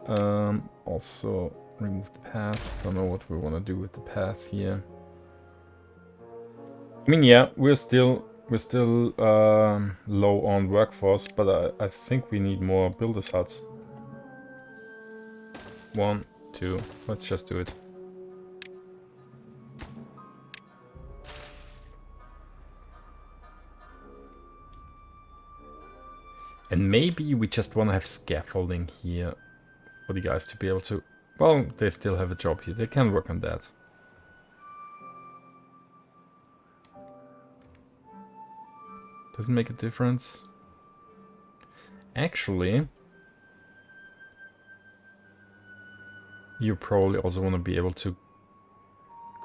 Speaker 1: Also remove the path. Don't know what we want to do with the path here. I mean, yeah, we're still low on workforce, but I think we need more builders huts. 1, 2. Let's just do it. And maybe we just want to have scaffolding here for the guys to be able to... Well, they still have a job here. They can work on that. Doesn't make a difference. Actually, you probably also want to be able to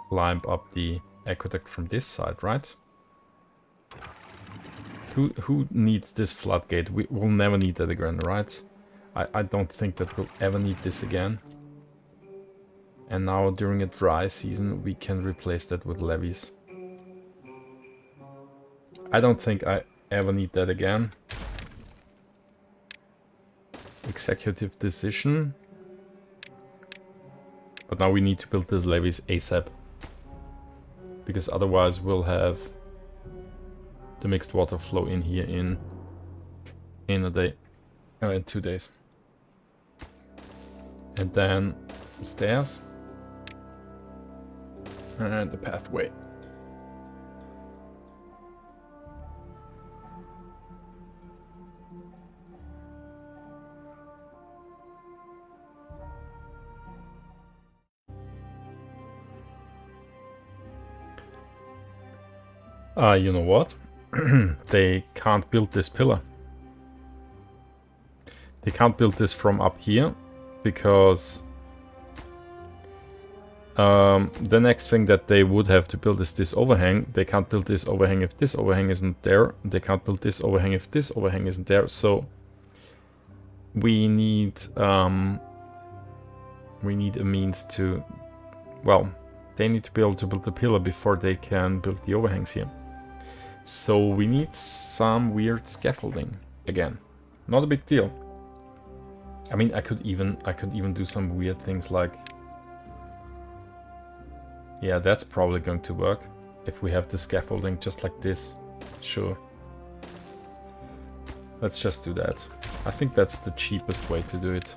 Speaker 1: climb up the aqueduct from this side, right? Who needs this floodgate? We'll never need that again, right? I don't think that we'll ever need this again. And now during a dry season we can replace that with levees. I don't think I ever need that again. Executive decision. But now we need to build these levees ASAP. Because otherwise we'll have the mixed water flow in here in a day. In 2 days. And then stairs. And the pathway. You know what? They can't build this pillar. They can't build this from up here because the next thing that they would have to build is this overhang. They can't build this overhang if this overhang isn't there. They can't build this overhang if this overhang isn't there. So we need a means to, well, they need to be able to build the pillar before they can build the overhangs here. So we need some weird scaffolding again. Not a big deal. I mean, I could even do some weird things like, yeah, that's probably going to work if we have the scaffolding just like this. Sure. Let's just do that. I think that's the cheapest way to do it.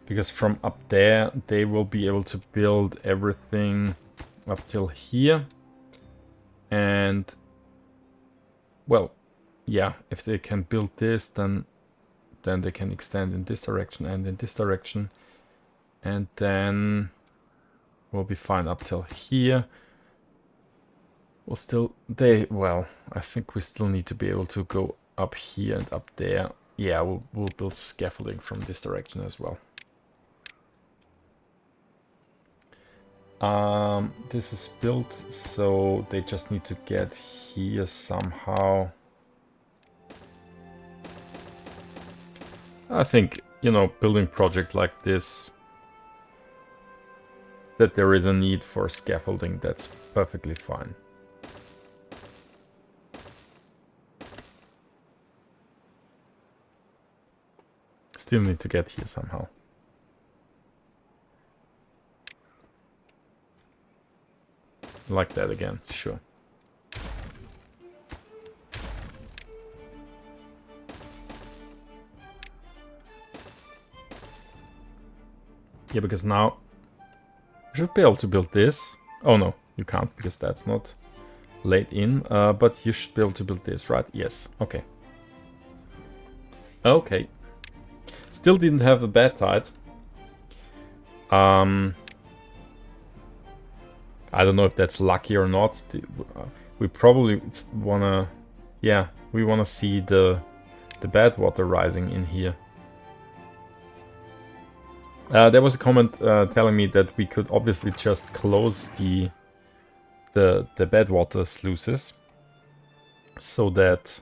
Speaker 1: Because from up there, they will be able to build everything up till here. And, well, yeah, if they can build this, then they can extend in this direction and in this direction. And then we'll be fine up till here. We'll still, well, I think we still need to be able to go up here and up there. Yeah, we'll build scaffolding from this direction as well. This is built, so they just need to get here somehow. I think, you know, building project like this, that there is a need for scaffolding, that's perfectly fine. Still need to get here somehow. Like that again, sure. Yeah, because now you should be able to build this. Oh no, you can't, because that's not laid in. But you should be able to build this, right? Yes, okay. Okay. Still didn't have a bad tide. I don't know if that's lucky or not. We probably wanna, yeah, we wanna see the Badwater rising in here. There was a comment telling me that we could obviously just close the Badwater sluices, so that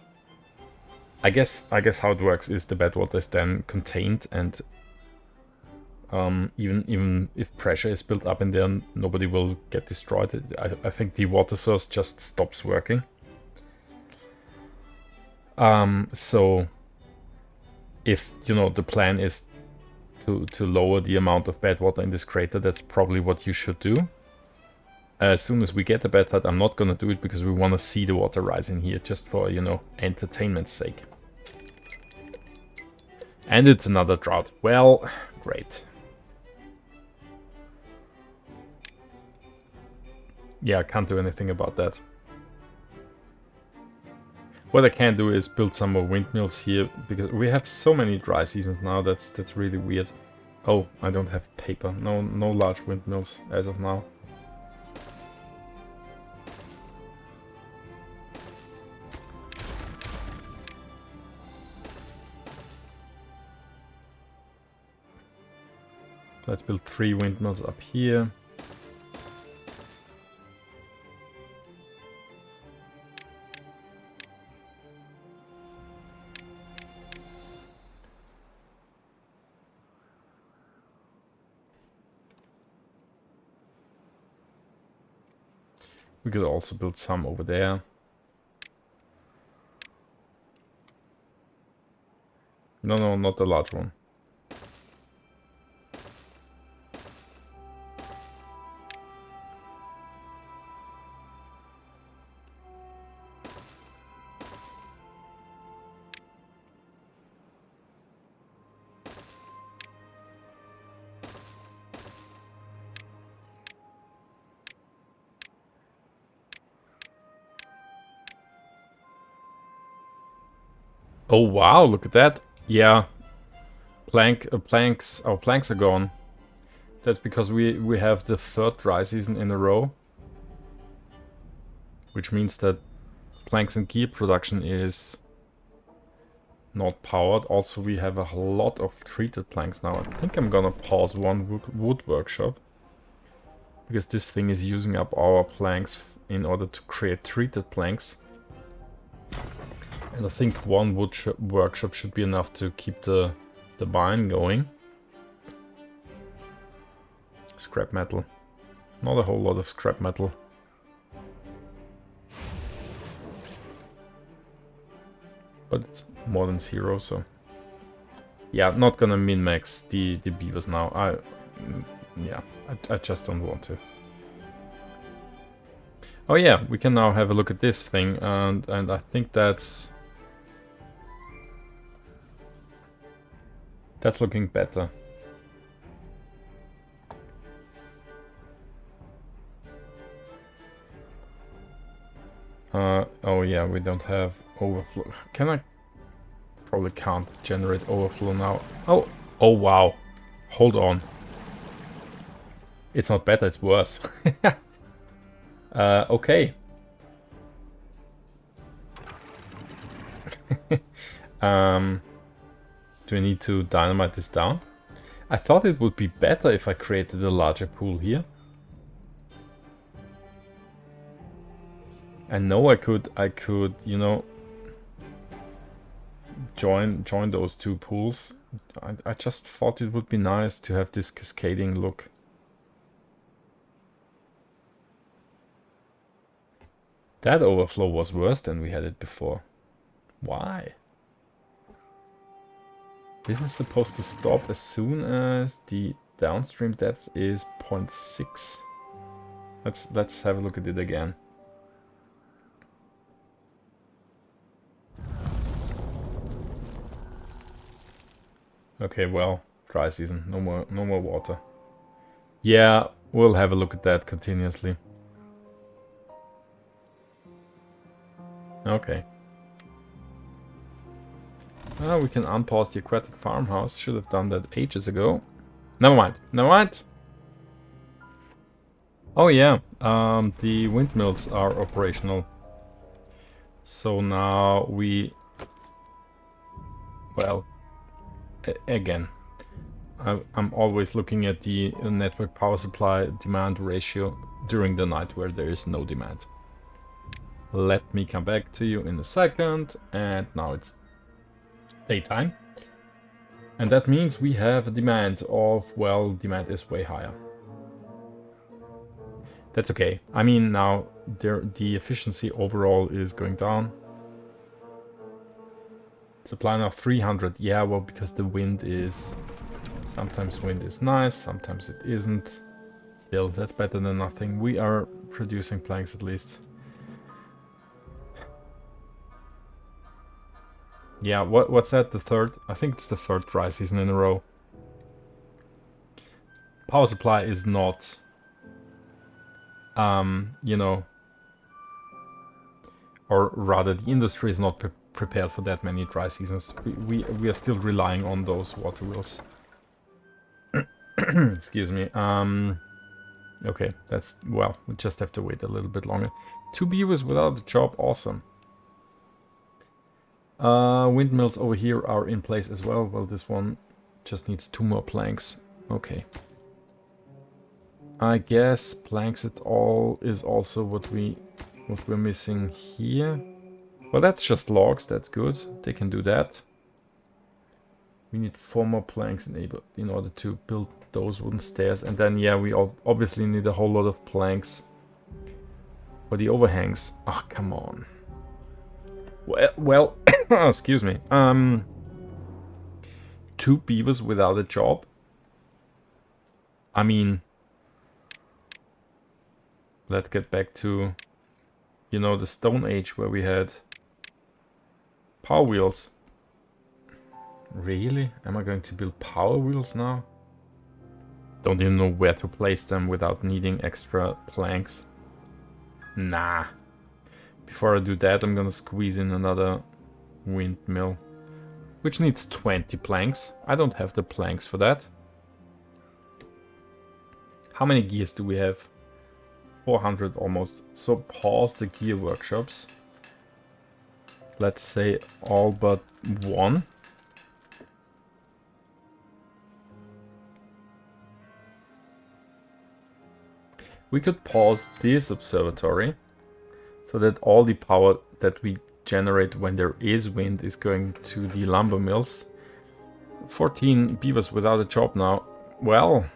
Speaker 1: I guess how it works is the Badwater is then contained, and even if pressure is built up in there, nobody will get destroyed. I think the water source just stops working. So if, you know, the plan is to lower the amount of bad water in this crater, that's probably what you should do. As soon as we get a bad tide, I'm not gonna do it because we want to see the water rise in here, just for, you know, entertainment's sake. And it's another drought. Well, great. Yeah, I can't do anything about that. What I can do is build some more windmills here, because we have so many dry seasons now. That's really weird. Oh, I don't have paper. No large windmills as of now. Let's build 3 windmills up here. We could also build some over there. No, not the large one. Oh wow, look at that. Yeah. Planks are gone. That's because we have the 3rd dry season in a row. Which means that planks and gear production is not powered. Also, we have a lot of treated planks now. I think I'm gonna pause one wood workshop, because this thing is using up our planks in order to create treated planks. And I think one wood workshop should be enough to keep the mine going. Scrap metal. Not a whole lot of scrap metal. But it's more than 0, so... Yeah, not gonna min-max the beavers now. I just don't want to. Oh yeah, we can now have a look at this thing, and I think that's looking better. Oh yeah, we don't have overflow. Can I? Probably can't generate overflow now. Oh, oh wow. Hold on. It's not better, it's worse. Okay. Do we need to dynamite this down? I thought it would be better if I created a larger pool here. I know I could, you know, join those two pools. I just thought it would be nice to have this cascading look. That overflow was worse than we had it before. Why? This is supposed to stop as soon as the downstream depth is 0.6. Let's have a look at it again. Okay, well, dry season, no more water. Yeah, we'll have a look at that continuously. Okay. We can unpause the aquatic farmhouse. Should have done that ages ago. Never mind. Never mind. Oh yeah, the windmills are operational. So now we... Well, again, I'm always looking at the network power supply demand ratio during the night where there is no demand. Let me come back to you in a second, and now it's daytime. And that means we have a demand of, well, demand is way higher. That's okay. I mean, now the efficiency overall is going down. Supply now 300. Yeah, well, because the wind is... Sometimes wind is nice, sometimes it isn't. Still, that's better than nothing. We are producing planks at least. Yeah, what's that? The third? I think it's the third dry season in a row. Power supply is not... you know... Or rather, the industry is not prepared for that many dry seasons. We are still relying on those water wheels. Excuse me. Okay, that's... Well, we just have to wait a little bit longer. 2 beavers without a job, awesome. Windmills over here are in place as well. Well, this one just needs 2 more planks. Okay. I guess planks at all is also what we're missing here. Well, that's just logs. That's good. They can do that. We need 4 more planks in order to build those wooden stairs. And then, yeah, we obviously need a whole lot of planks for the overhangs. Oh, come on. Well, excuse me. 2 beavers without a job. I mean, let's get back to, you know, the Stone Age where we had power wheels. Really? Am I going to build power wheels now? Don't even know where to place them without needing extra planks. Nah. Before I do that, I'm gonna squeeze in another windmill, which needs 20 planks. I don't have the planks for that. How many gears do we have? 400 almost. So pause the gear workshops. Let's say all but 1. We could pause this observatory so that all the power that we generate when there is wind is going to the lumber mills. 14 beavers without a job now. Well,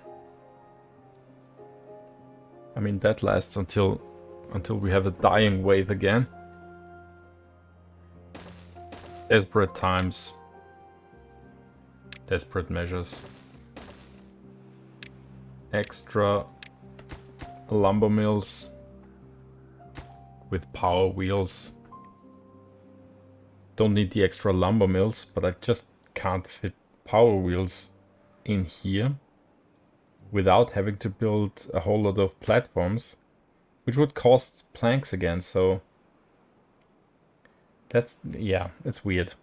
Speaker 1: I mean, that lasts until we have a dying wave again. Desperate times. Desperate measures. Extra lumber mills with power wheels. Don't need the extra lumber mills, but I just can't fit power wheels in here without having to build a whole lot of platforms, which would cost planks again. So That's, yeah, it's weird.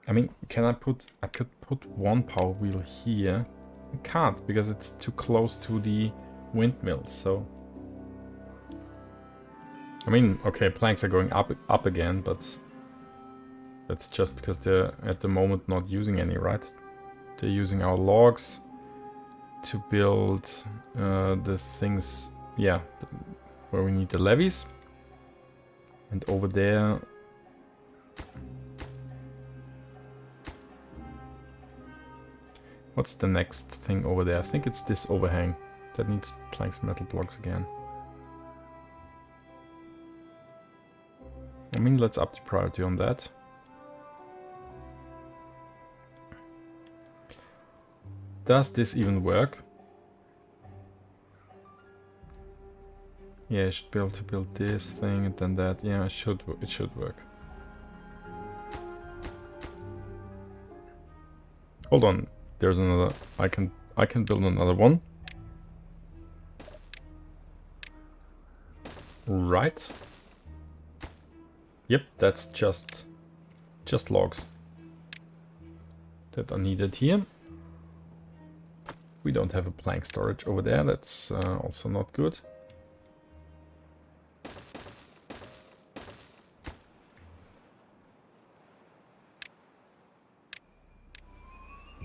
Speaker 1: I mean, I could put one power wheel here. I can't, because it's too close to the windmill, so... I mean, okay, planks are going up again, but... That's just because they're, at the moment, not using any, right? They're using our logs to build the things, yeah, where we need the levees. And over there... What's the next thing over there? I think it's this overhang that needs planks and metal blocks again. I mean, let's up the priority on that. Does this even work? Yeah, I should be able to build this thing and then that. Yeah, it should work. Hold on. There's another. I can build another one. Right. Yep, that's just logs that are needed here. We don't have a plank storage over there. That's also not good.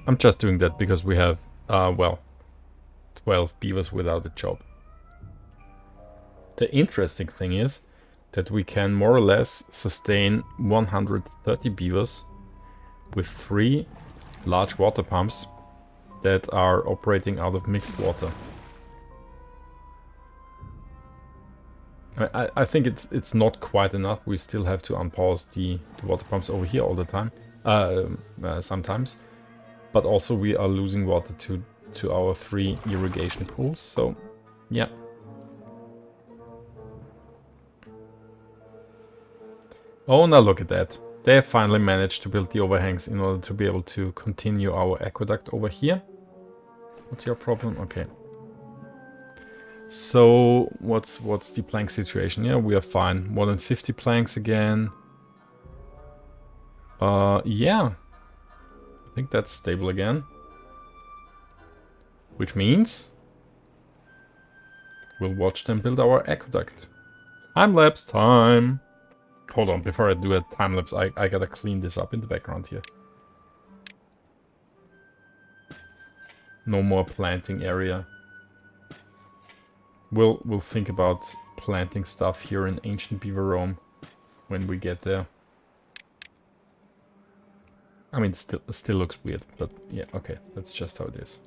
Speaker 1: I'm just doing that because we have, well, 12 beavers without a job. The interesting thing is that we can more or less sustain 130 beavers with 3 large water pumps that are operating out of mixed water. I think it's not quite enough. We still have to unpause the water pumps over here all the time, sometimes. But also we are losing water to our 3 irrigation pools, so yeah. Oh, now look at that. They have finally managed to build the overhangs in order to be able to continue our aqueduct over here. What's your problem? Okay. So, what's the plank situation? Yeah, we are fine. More than 50 planks again. Yeah. I think that's stable again. Which means we'll watch them build our aqueduct. Time-lapse time! Hold on, before I do a time-lapse, I gotta clean this up in the background here. No more planting area. We'll think about planting stuff here in Ancient Beaverome when we get there. I mean, it still looks weird, but yeah, okay, that's just how it is.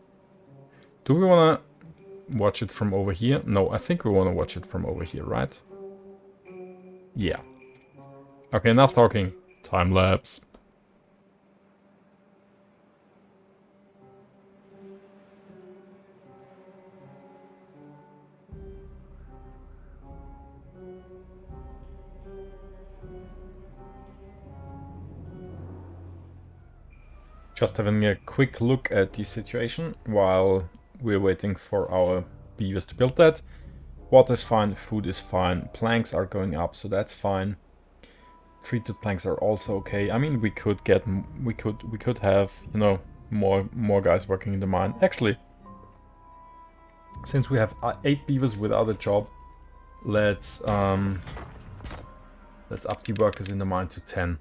Speaker 1: Do we want to watch it from over here? No, I think we want to watch it from over here, right? Yeah. Okay, enough talking. Time lapse. Just having a quick look at the situation while we're waiting for our beavers to build that. Water is fine, food is fine, planks are going up, so that's fine. Treated planks are also okay. I mean, we could have, you know, more guys working in the mine. Actually, since we have 8 beavers without a job, let's up the workers in the mine to 10.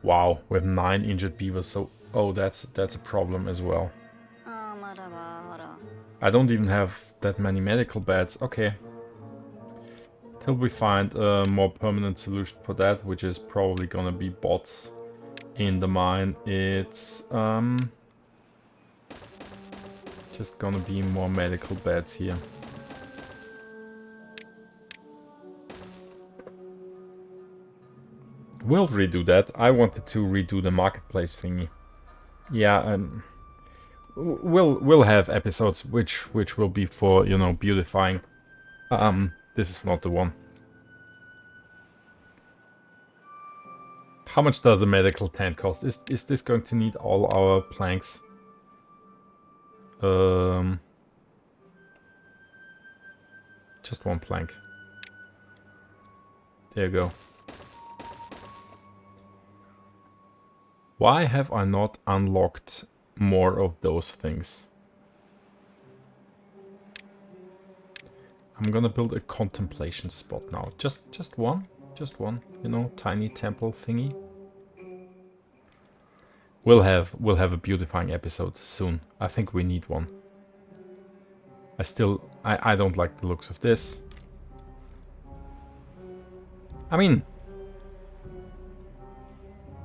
Speaker 1: Wow, we have 9 injured beavers, so oh, that's a problem as well. I don't even have that many medical beds. Okay. Till we find a more permanent solution for that, which is probably gonna be bots in the mine. It's just gonna be more medical beds here. We'll redo that. I wanted to redo the marketplace thingy. Yeah, we'll have episodes which will be for, you know, beautifying. This is not the one. How much does the medical tent cost? Is this going to need all our planks? Just one plank. There you go. Why have I not unlocked more of those things? I'm gonna build a contemplation spot now. Just one, you know, tiny temple thingy. We'll have a beautifying episode soon. I think we need one. I don't like the looks of this. I mean,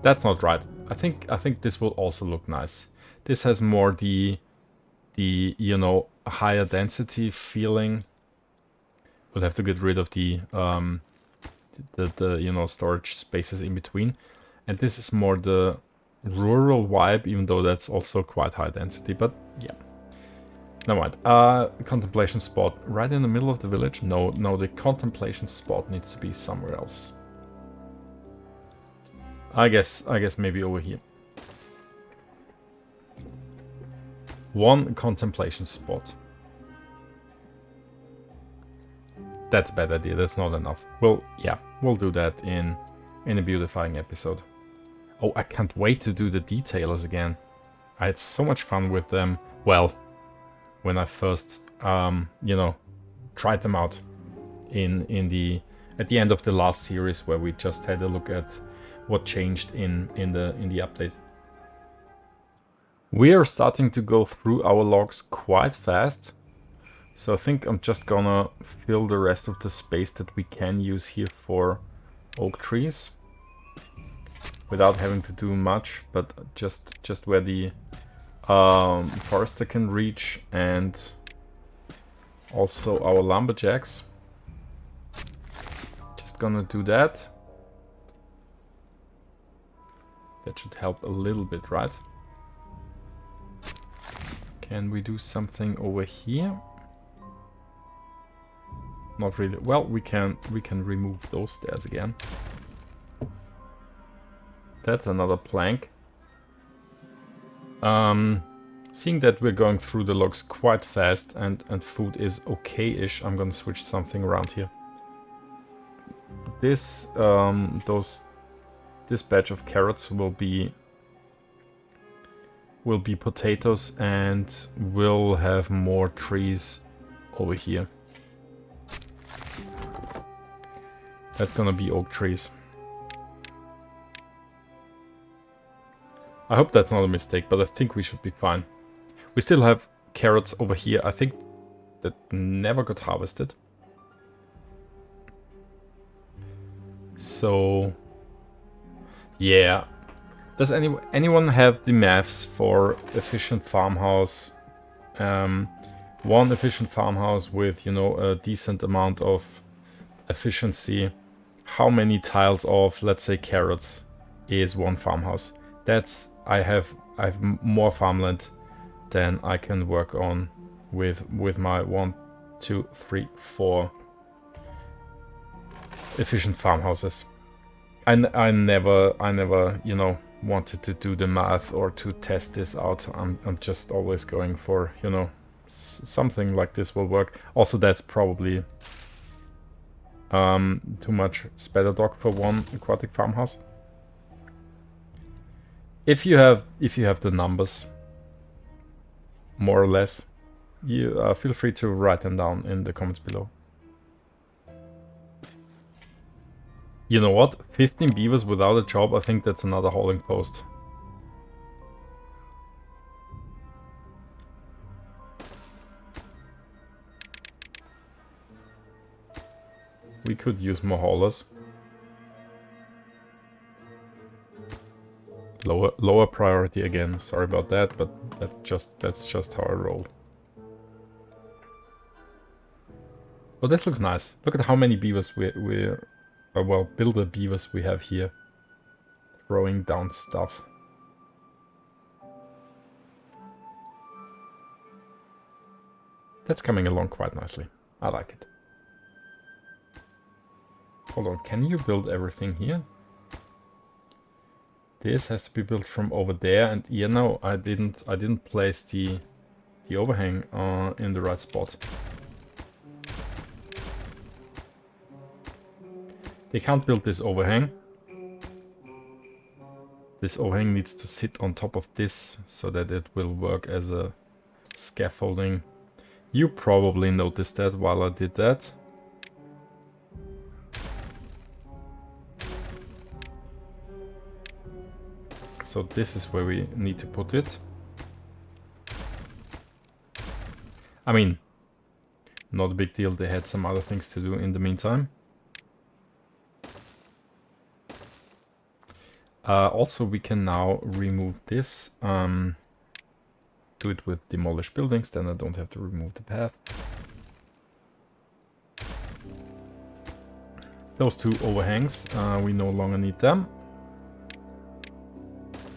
Speaker 1: that's not right. I think this will also look nice. This has more the you know, higher density feeling. We'll have to get rid of the you know, storage spaces in between. And this is more the rural vibe, even though that's also quite high density, but yeah. Never mind. Contemplation spot right in the middle of the village? No, the contemplation spot needs to be somewhere else. I guess maybe over here. One contemplation spot. That's a bad idea, that's not enough. Well, yeah, we'll do that in a beautifying episode. Oh, I can't wait to do the detailers again. I had so much fun with them. Well, when I first, you know, tried them out at the end of the last series, where we just had a look at what changed in the update. We are starting to go through our logs quite fast, so I think I'm just gonna fill the rest of the space that we can use here for oak trees, without having to do much, but just where the forester can reach, and also our lumberjacks. Just gonna do that. That should help a little bit, right? Can we do something over here? Not really. Well, we can remove those stairs again. That's another plank. Seeing that we're going through the logs quite fast and food is okay-ish, I'm gonna switch something around here. This this batch of carrots will be potatoes, and we'll have more trees over here. That's gonna be oak trees. I hope that's not a mistake, but I think we should be fine. We still have carrots over here, I think, that never got harvested. So, yeah. Does anyone have the maths for efficient farmhouse? One efficient farmhouse with, you know, a decent amount of efficiency. How many tiles of, let's say, carrots is one farmhouse? That's I have more farmland than I can work on with my 1, 2, 3, 4 efficient farmhouses. I never, you know, wanted to do the math or to test this out. I'm just always going for, you know, something like this will work. Also, that's probably too much spider dog for one aquatic farmhouse. If you have the numbers, more or less, you feel free to write them down in the comments below. You know what? 15 beavers without a job, I think that's another hauling post. We could use more haulers. Lower priority again, sorry about that, but that's just how I roll. Oh, this looks nice. Look at how many beavers well, builder beavers we have here. Throwing down stuff. That's coming along quite nicely. I like it. Hold on, can you build everything here? This has to be built from over there, and yeah, no, I didn't place the overhang in the right spot. They can't build this overhang. This overhang needs to sit on top of this so that it will work as a scaffolding. You probably noticed that while I did that. So this is where we need to put it. I mean, not a big deal, they had some other things to do in the meantime. Also, we can now remove this. Do it with demolished buildings, then I don't have to remove the path. Those two overhangs, we no longer need them.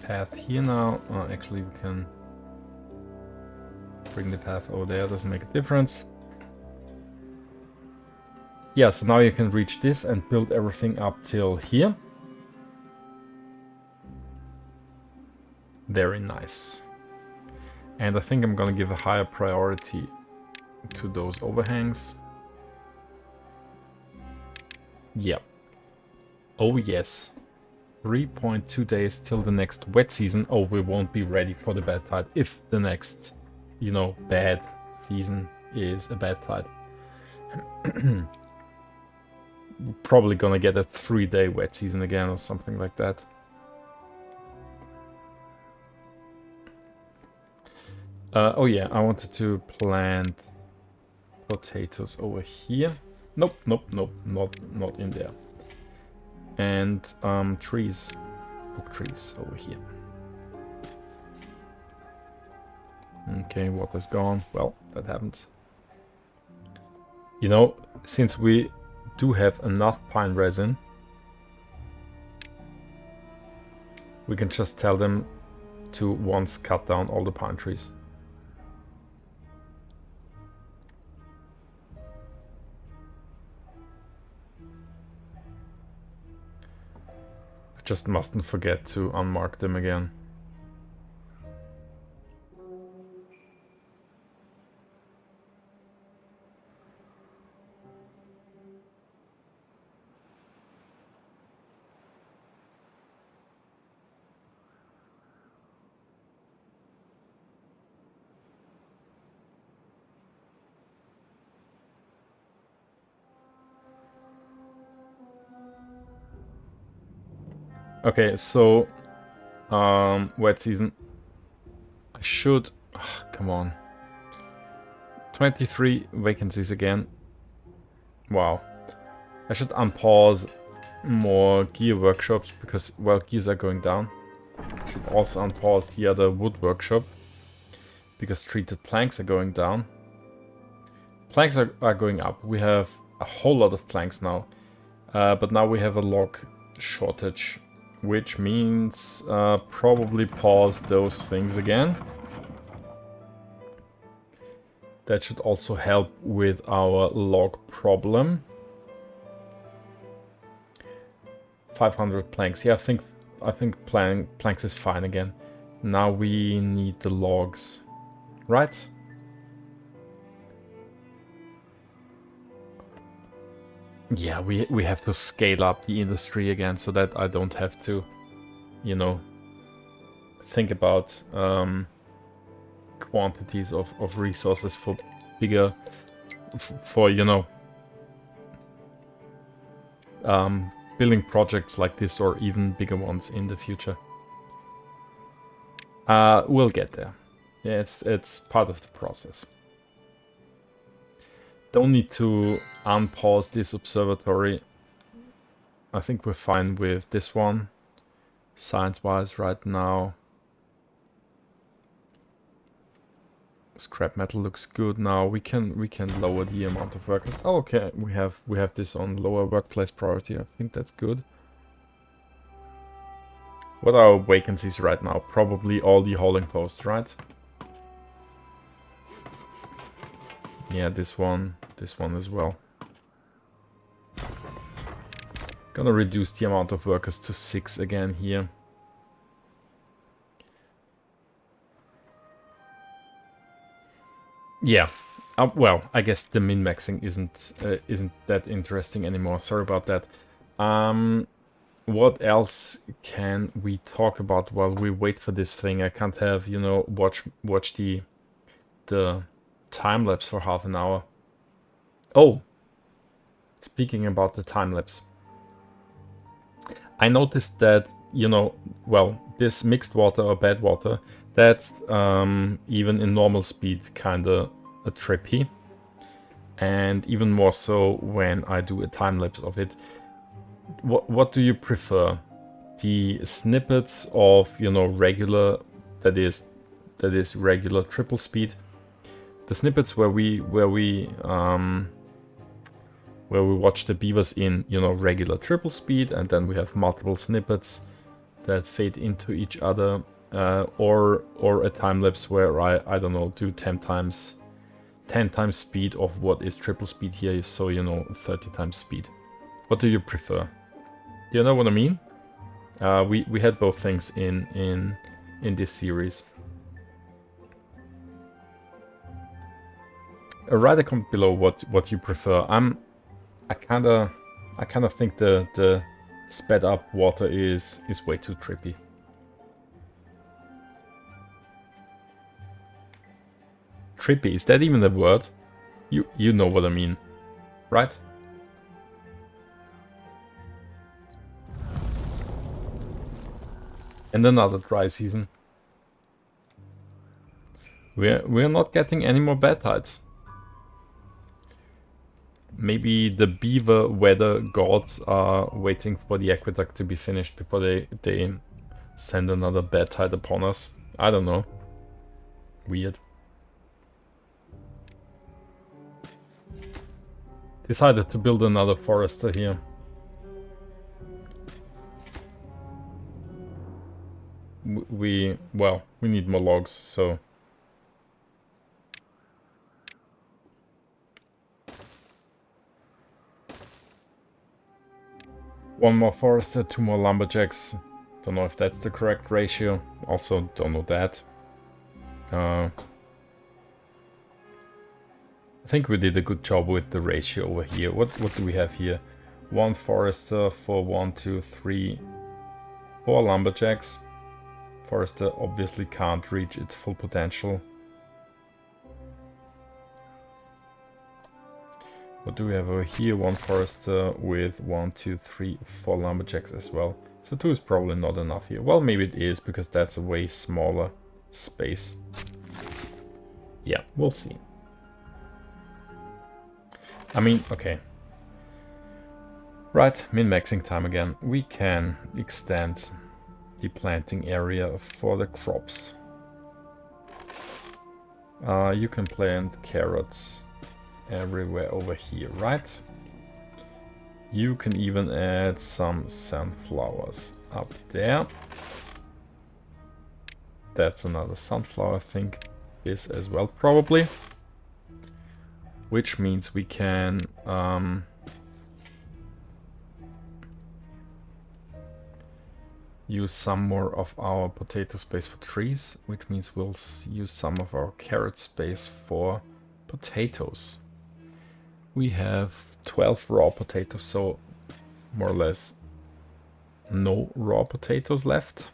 Speaker 1: Path here now. Actually, we can bring the path over there, doesn't make a difference. Yeah, so now you can reach this and build everything up till here. Very nice. And I think I'm gonna give a higher priority to those overhangs. Yep. Oh yes. 3.2 days till the next wet season. Oh, we won't be ready for the bad tide if the next, you know, bad season is a bad tide. We're probably gonna get a 3-day wet season again or something like that. Oh yeah, I wanted to plant potatoes over here. Nope, nope, nope, not in there. And trees, oak trees over here. Okay, water's gone. Well, that happens. You know, since we do have enough pine resin, we can just tell them to once cut down all the pine trees. I just mustn't forget to unmark them again. Okay, so wet season. I should come on. 23 vacancies again. Wow. I should unpause more gear workshops because, well, gears are going down. I should also unpause the other wood workshop because treated planks are going down. Planks are going up. We have a whole lot of planks now, but now we have a log shortage, which means probably pause those things again. That should also help with our log problem. 500 planks. Yeah, I think planks is fine again. Now we need the logs, right? Yeah, we have to scale up the industry again so that I don't have to, you know, think about quantities of resources for bigger, for, you know, building projects like this or even bigger ones in the future. We'll get there. Yeah, it's part of the process. Don't need to unpause this observatory. I think we're fine with this one, science-wise right now. Scrap metal looks good now. We can lower the amount of workers. Oh, okay, we have this on lower workplace priority. I think that's good. What are our vacancies right now? Probably all the hauling posts, right? Yeah, this one as well. Gonna reduce the amount of workers to 6 again here. Yeah. Well, I guess the min-maxing isn't that interesting anymore. Sorry about that. What else can we talk about while we wait for this thing? I can't have, you know, watch the time lapse for half an hour. Oh, speaking about the time lapse, I noticed that, you know, well, this mixed water or bad water, that's even in normal speed kinda a trippy, and even more so when I do a time lapse of it. What do you prefer? The snippets of, you know, regular, that is regular triple speed, the snippets where we watch the beavers in, you know, regular triple speed, and then we have multiple snippets that fade into each other, or a time lapse where I don't know, do 10 times speed of what is triple speed here, so, you know, 30 times speed. What do you prefer? Do you know what I mean? We had both things in this series. Write a comment below what you prefer. I kind of think the sped up water is way too trippy. Trippy, is that even a word? You know what I mean, right? And another dry season. We're not getting any more bad tides. Maybe the beaver weather gods are waiting for the aqueduct to be finished before they send another bad tide upon us. I don't know. Weird. Decided to build another forester here. We need more logs, so... One more forester, 2 more lumberjacks. Don't know if that's the correct ratio. Also, don't know that. I think we did a good job with the ratio over here. What do we have here? 1 forester for 1, 2, 3, 4 lumberjacks. Forester obviously can't reach its full potential. What do we have over here? 1 forester with 1, 2, 3, 4 lumberjacks as well. So 2 is probably not enough here. Well, maybe it is, because that's a way smaller space. Yeah, we'll see. I mean, okay. Right, min-maxing time again. We can extend the planting area for the crops. You can plant carrots everywhere over here, right? You can even add some sunflowers up there. That's another sunflower, I think. This as well, probably. Which means we can use some more of our potato space for trees, which means we'll use some of our carrot space for potatoes. We have 12 raw potatoes, so more or less no raw potatoes left.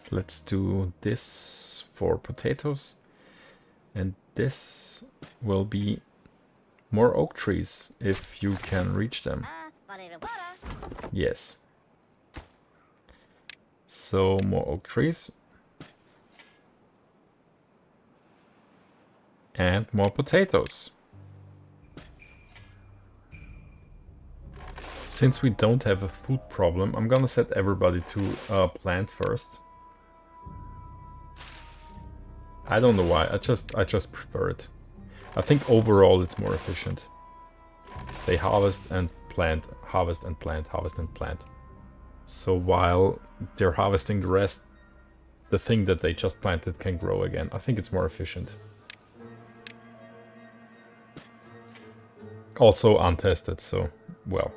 Speaker 1: Let's do this for potatoes, and this will be more oak trees if you can reach them. Yes. So more oak trees. And more potatoes. Since we don't have a food problem, I'm gonna set everybody to plant first. I don't know why, I just prefer it. I think overall it's more efficient. They harvest and plant, harvest and plant, harvest and plant. So while they're harvesting the rest, the thing that they just planted can grow again. I think it's more efficient. Also untested, so, well.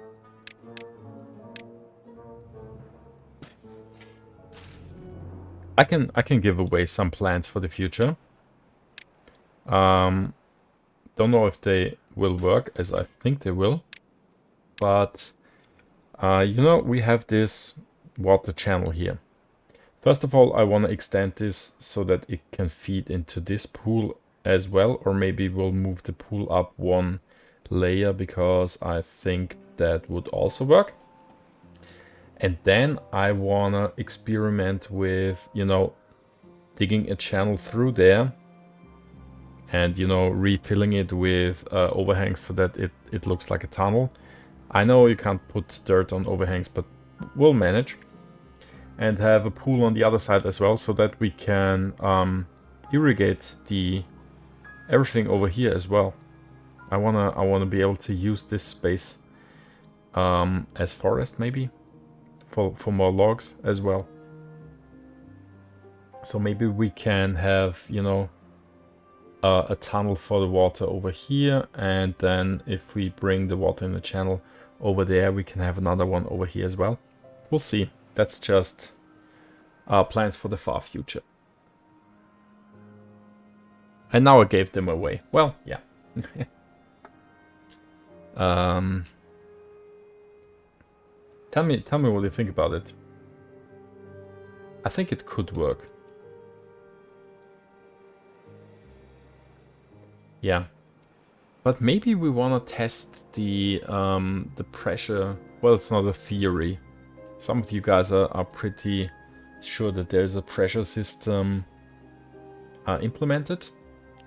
Speaker 1: I can give away some plants for the future. Don't know if they will work, as I think they will. But You know, we have this water channel here. First of all, I want to extend this so that it can feed into this pool as well, or maybe we'll move the pool up one layer because I think that would also work. And then I want to experiment with, you know, digging a channel through there and, you know, refilling it with overhangs so that it looks like a tunnel. I know you can't put dirt on overhangs, but we'll manage. And have a pool on the other side as well so that we can irrigate everything over here as well. I wanna be able to use this space as forest maybe for more logs as well. So maybe we can have, you know, a tunnel for the water over here, and then if we bring the water in the channel over there, we can have another one over here as well. We'll see. That's just plans for the far future. And now I gave them away. Well, yeah. Tell me what you think about it. I think it could work. Yeah. But maybe we want to test the pressure. Well, it's not a theory. Some of you guys are pretty sure that there's a pressure system implemented.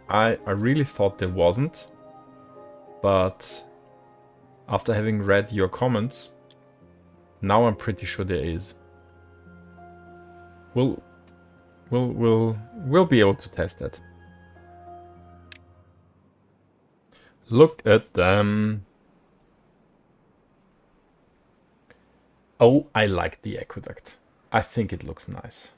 Speaker 1: I really thought there wasn't. But after having read your comments, now I'm pretty sure there is. We'll be able to test that. Look at them. Oh, I like the aqueduct. I think it looks nice.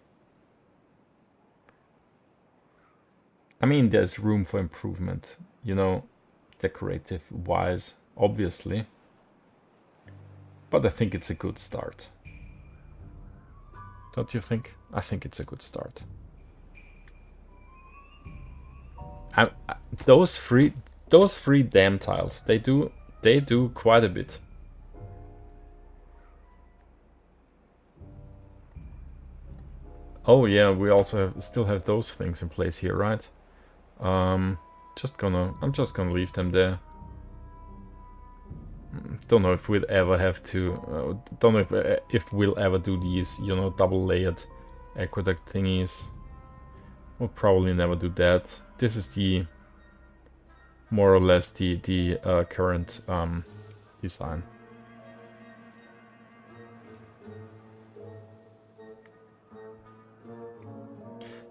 Speaker 1: I mean, there's room for improvement, you know, decorative-wise, obviously. But I think it's a good start. Don't you think? I think it's a good start. Those three dam tiles, they do quite a bit. Oh yeah, we also still have those things in place here, right? I'm just gonna leave them there. Don't know if we'll ever have to. Don't know if we'll ever do these, you know, double-layered aqueduct thingies. We'll probably never do that. This is the more or less the current design.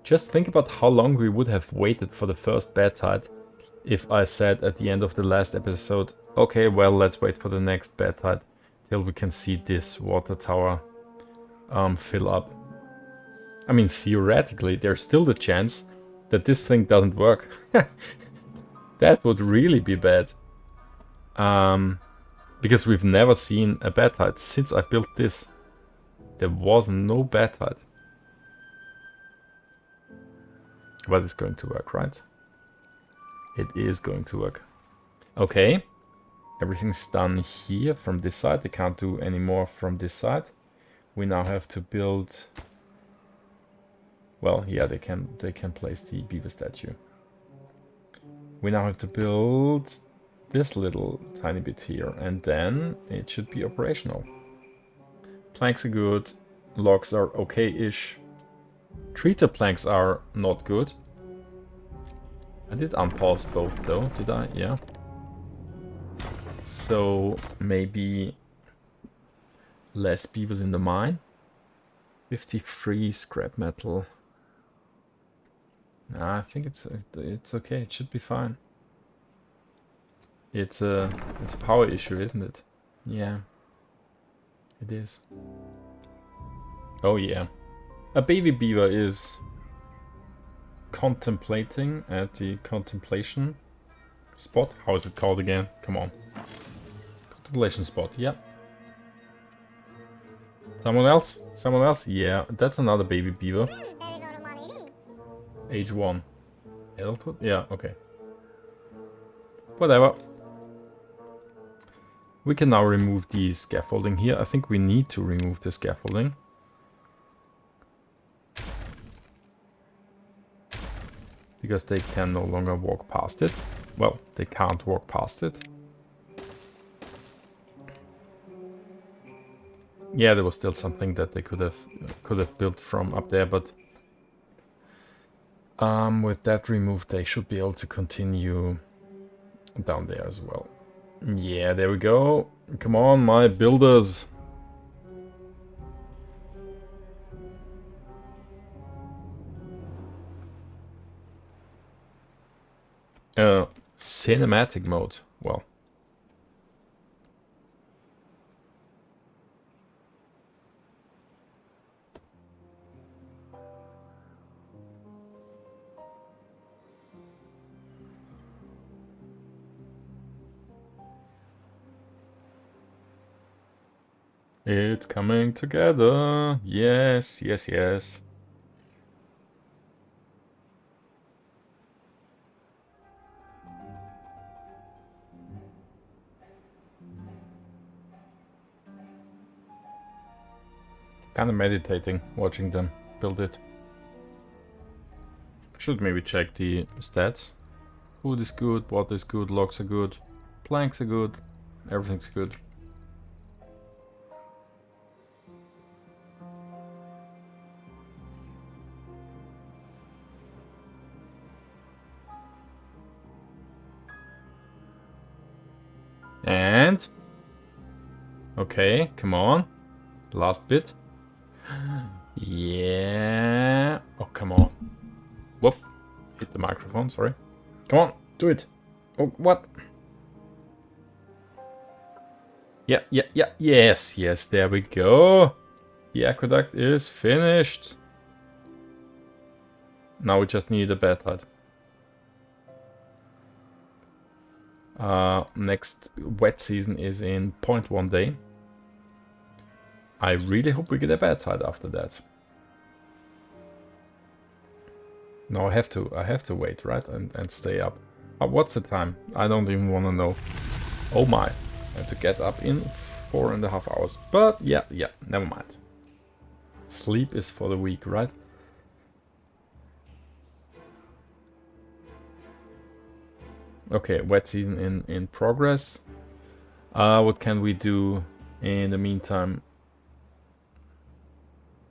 Speaker 1: Just think about how long we would have waited for the first bad tide if I said at the end of the last episode, okay, well, let's wait for the next bad tide till we can see this water tower fill up. I mean, theoretically, there's still the chance that this thing doesn't work. That would really be bad. Because we've never seen a bad tide since I built this. There was no bad tide. But it's going to work, right? It is going to work. Okay. Everything's done here from this side. They can't do any more from this side. We now have to build... Well, yeah, they can place the beaver statue. We now have to build this little tiny bit here, and then it should be operational. Planks are good. Logs are okay-ish. Treated planks are not good. I did unpause both though, did I? Yeah. So maybe less beavers in the mine. 53 scrap metal. Nah, I think it's okay. It should be fine. It's a power issue, isn't it? Yeah. It is. Oh yeah. A baby beaver is contemplating at the contemplation spot. How is it called again? Come on. Contemplation spot, yeah. Someone else? Someone else? Yeah, that's another baby beaver. Age 1. Adulthood? Yeah, okay. Whatever. We can now remove the scaffolding here. I think we need to remove the scaffolding. Because they can no longer walk past it. Well, they can't walk past it. Yeah, there was still something that they could have built from up there, but with that removed, they should be able to continue down there as well. Yeah, there we go. Come on, my builders. Cinematic mode. Well. It's coming together. Yes, yes, yes. Kind of meditating, watching them build it. Should maybe check the stats. Food is good, water is good, logs are good, planks are good, everything's good. And... okay, come on. Last bit. Yeah. Oh, come on. Whoop. Hit the microphone, sorry. Come on, do it. Oh, what? Yeah, yeah, yeah. Yes, yes, there we go. The aqueduct is finished. Now we just need a bed hut. Next wet season is in 0.1 day. I really hope we get a bed hut after that. No, I have to wait, right? And stay up. What's the time? I don't even want to know. Oh my. I have to get up in 4.5 hours. But yeah, never mind. Sleep is for the weak, right? Okay, wet season in progress. What can we do in the meantime?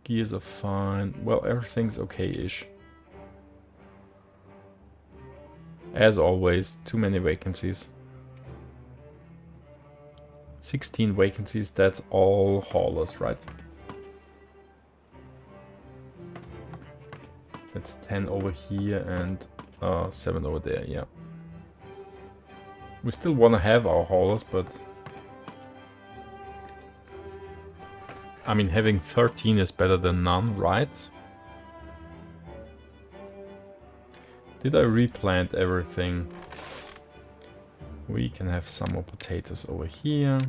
Speaker 1: Gears are fine. Well, everything's okay-ish. As always, too many vacancies. 16 vacancies, that's all haulers, right? That's 10 over here and 7 over there, yeah. We still want to have our haulers, but... I mean, having 13 is better than none, right? Did I replant everything? We can have some more potatoes over here.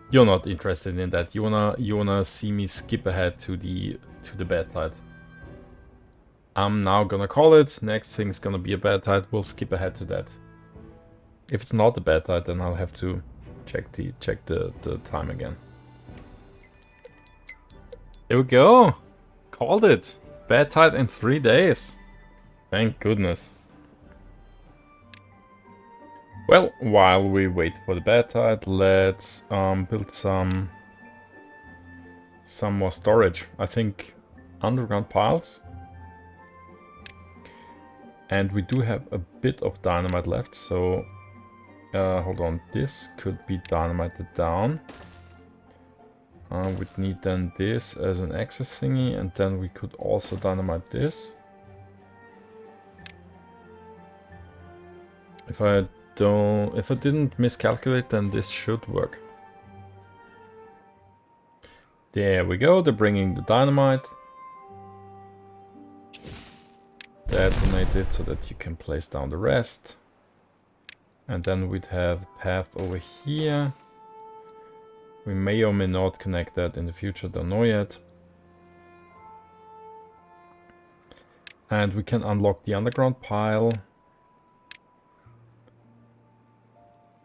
Speaker 1: You're not interested in that. You wanna see me skip ahead to the bad side. I'm now gonna call it. Next thing's gonna be a bad tide. We'll skip ahead to that. If it's not a bad tide, then I'll have to check the time again. There we go. Called it. Bad tide in 3 days. Thank goodness. Well, while we wait for the bad tide, let's build some more storage. I think underground piles. And we do have a bit of dynamite left, so hold on, this could be dynamited down. We'd need then this as an access thingy, and then we could also dynamite this. If I didn't miscalculate, then this should work. There we go, they're bringing the dynamite. Detonate it so that you can place down the rest. And then we'd have a path over here. We may or may not connect that in the future, don't know yet. And we can unlock the underground pile.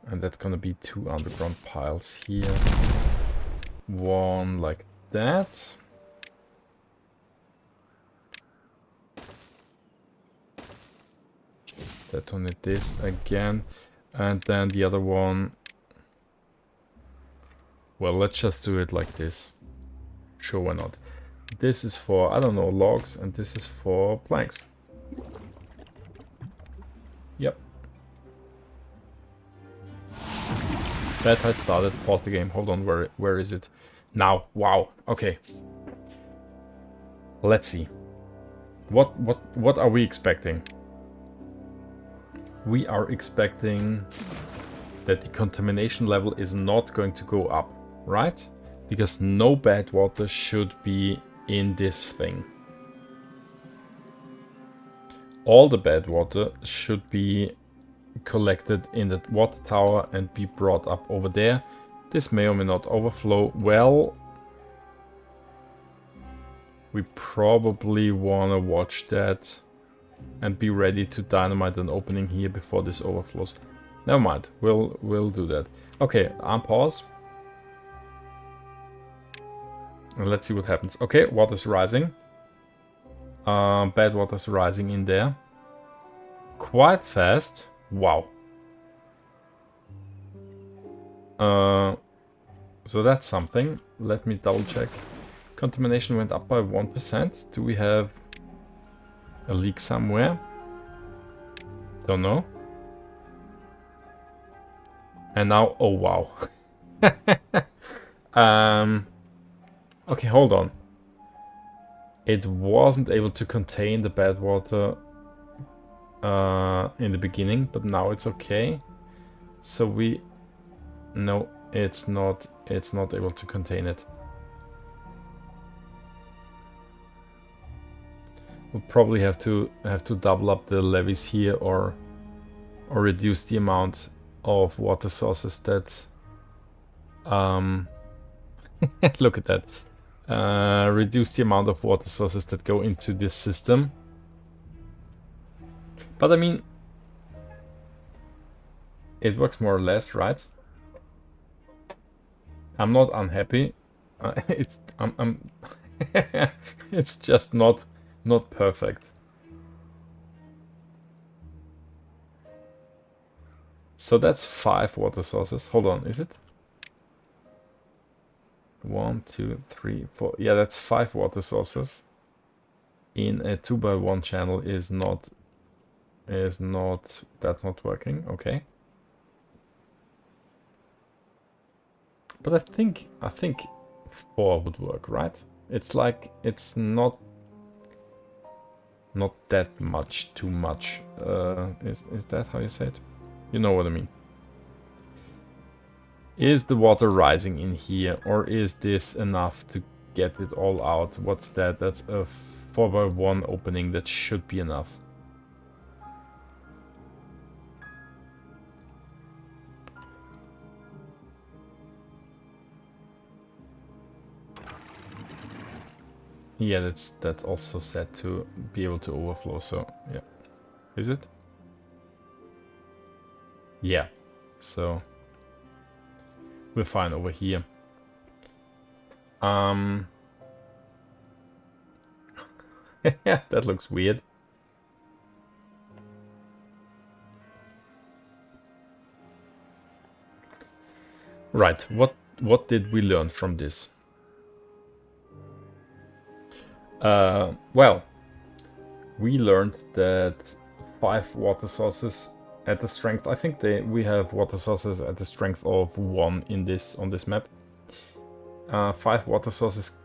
Speaker 1: And that's gonna be 2 underground piles here. One like that. Detonate this again. And then the other one... Well, let's just do it like this. Sure, why not? This is for, I don't know, logs, and this is for planks. Yep. That had started. Pause the game. Hold on, where is it? Now. Wow. Okay. Let's see. What are we expecting? We are expecting that the contamination level is not going to go up, right? Because no bad water should be in this thing. All the bad water should be collected in the water tower and be brought up over there. This may or may not overflow. Well, we probably want to watch that and be ready to dynamite an opening here before this overflows. Never mind, we'll do that. Okay, unpause. And let's see what happens. Okay, water's rising. Bad water's rising in there. Quite fast. Wow. So that's something. Let me double check. Contamination went up by 1%. Do we have a leak somewhere? Don't know. And now, oh wow. Okay, hold on. It wasn't able to contain the bad water in the beginning, but now it's okay. So no, it's not able to contain it. We'll probably have to double up the levees here or reduce the amount of water sources that look at that. Reduce the amount of water sources that go into this system. But I mean, it works more or less, right? I'm not unhappy. I'm it's just not perfect. So that's 5 water sources. Hold on, is it? 1, 2, 3, 4. Yeah, that's 5 water sources in a 2x1 channel is not that's not working. Okay. But I think 4 would work, right? It's like it's not that much too much. Is that how you say it? You know what I mean. Is the water rising in here, or is this enough to get it all out? What's that? That's a 4x1 opening. That should be enough. Yeah, that's also set to be able to overflow, so yeah. Is it? Yeah. So we're fine over here. That looks weird. Right, what did we learn from this? Well, we learned that 5 water sources at the strength, I think we have water sources at the strength of 1 on this map. 5 water sources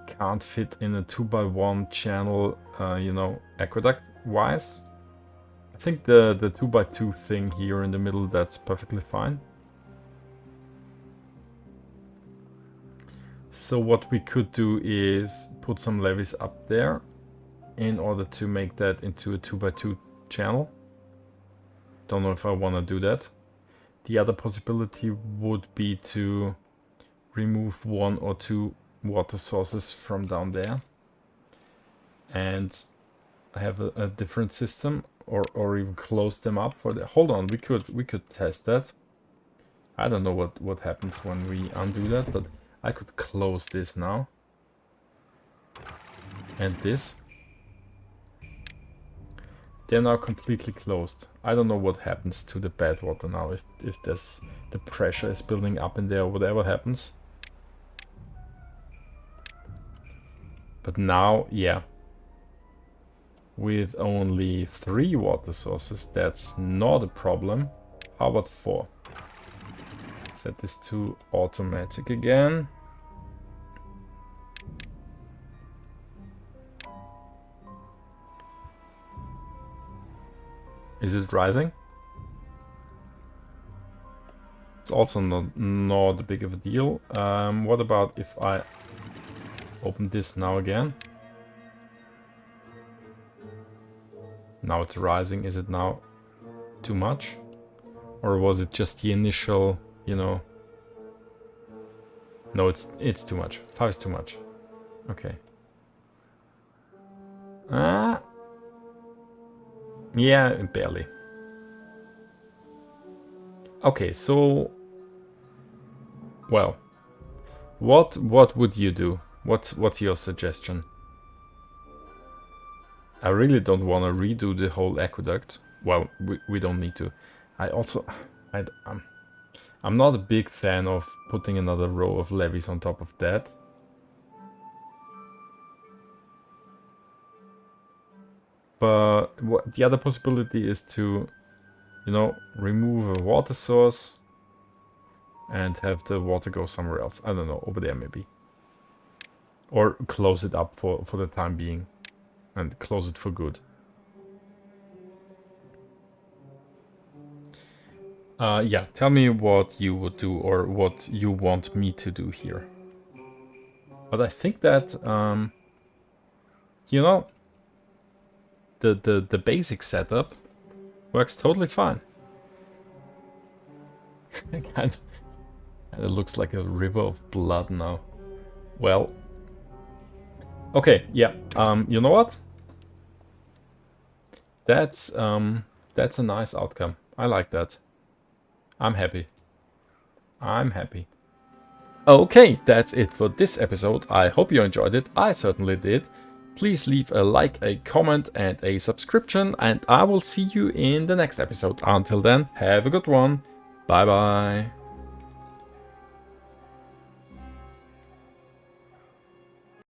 Speaker 1: can't fit in a 2x1 channel, you know, aqueduct wise. I think the 2x2 thing here in the middle, that's perfectly fine. So what we could do is put some levees up there in order to make that into a 2x2 channel. Don't know if I want to do that. The other possibility would be to remove 1 or 2 water sources from down there and have a different system. or even close them up for the... Hold on, we could test that. I don't know what happens when we undo that, but I could close this now. And this. They're now completely closed. I don't know what happens to the bad water now, if there's the pressure is building up in there or whatever happens. But now, yeah. With only 3 water sources, that's not a problem. How about 4? Set this to automatic again. Is it rising? It's also not a big of a deal. What about if I open this now again? Now it's rising. Is it now too much? Or was it just the initial, you know... No, it's too much. 5 is too much. Okay. Yeah, barely. Okay, so... Well... What would you do? What's your suggestion? I really don't want to redo the whole aqueduct. Well, we don't need to. I'm not a big fan of putting another row of levees on top of that. But the other possibility is to, you know, remove a water source and have the water go somewhere else. I don't know, over there maybe. Or close it up for the time being. And close it for good. Yeah, tell me what you would do or what you want me to do here. But I think that, you know, the basic setup works totally fine. Kind of looks like a river of blood now. Well, okay, yeah. You know what? That's a nice outcome. I like that. I'm happy. I'm happy. Okay, that's it for this episode. I hope you enjoyed it. I certainly did. Please leave a like, a comment, and a subscription, and I will see you in the next episode. Until then, have a good one. Bye bye.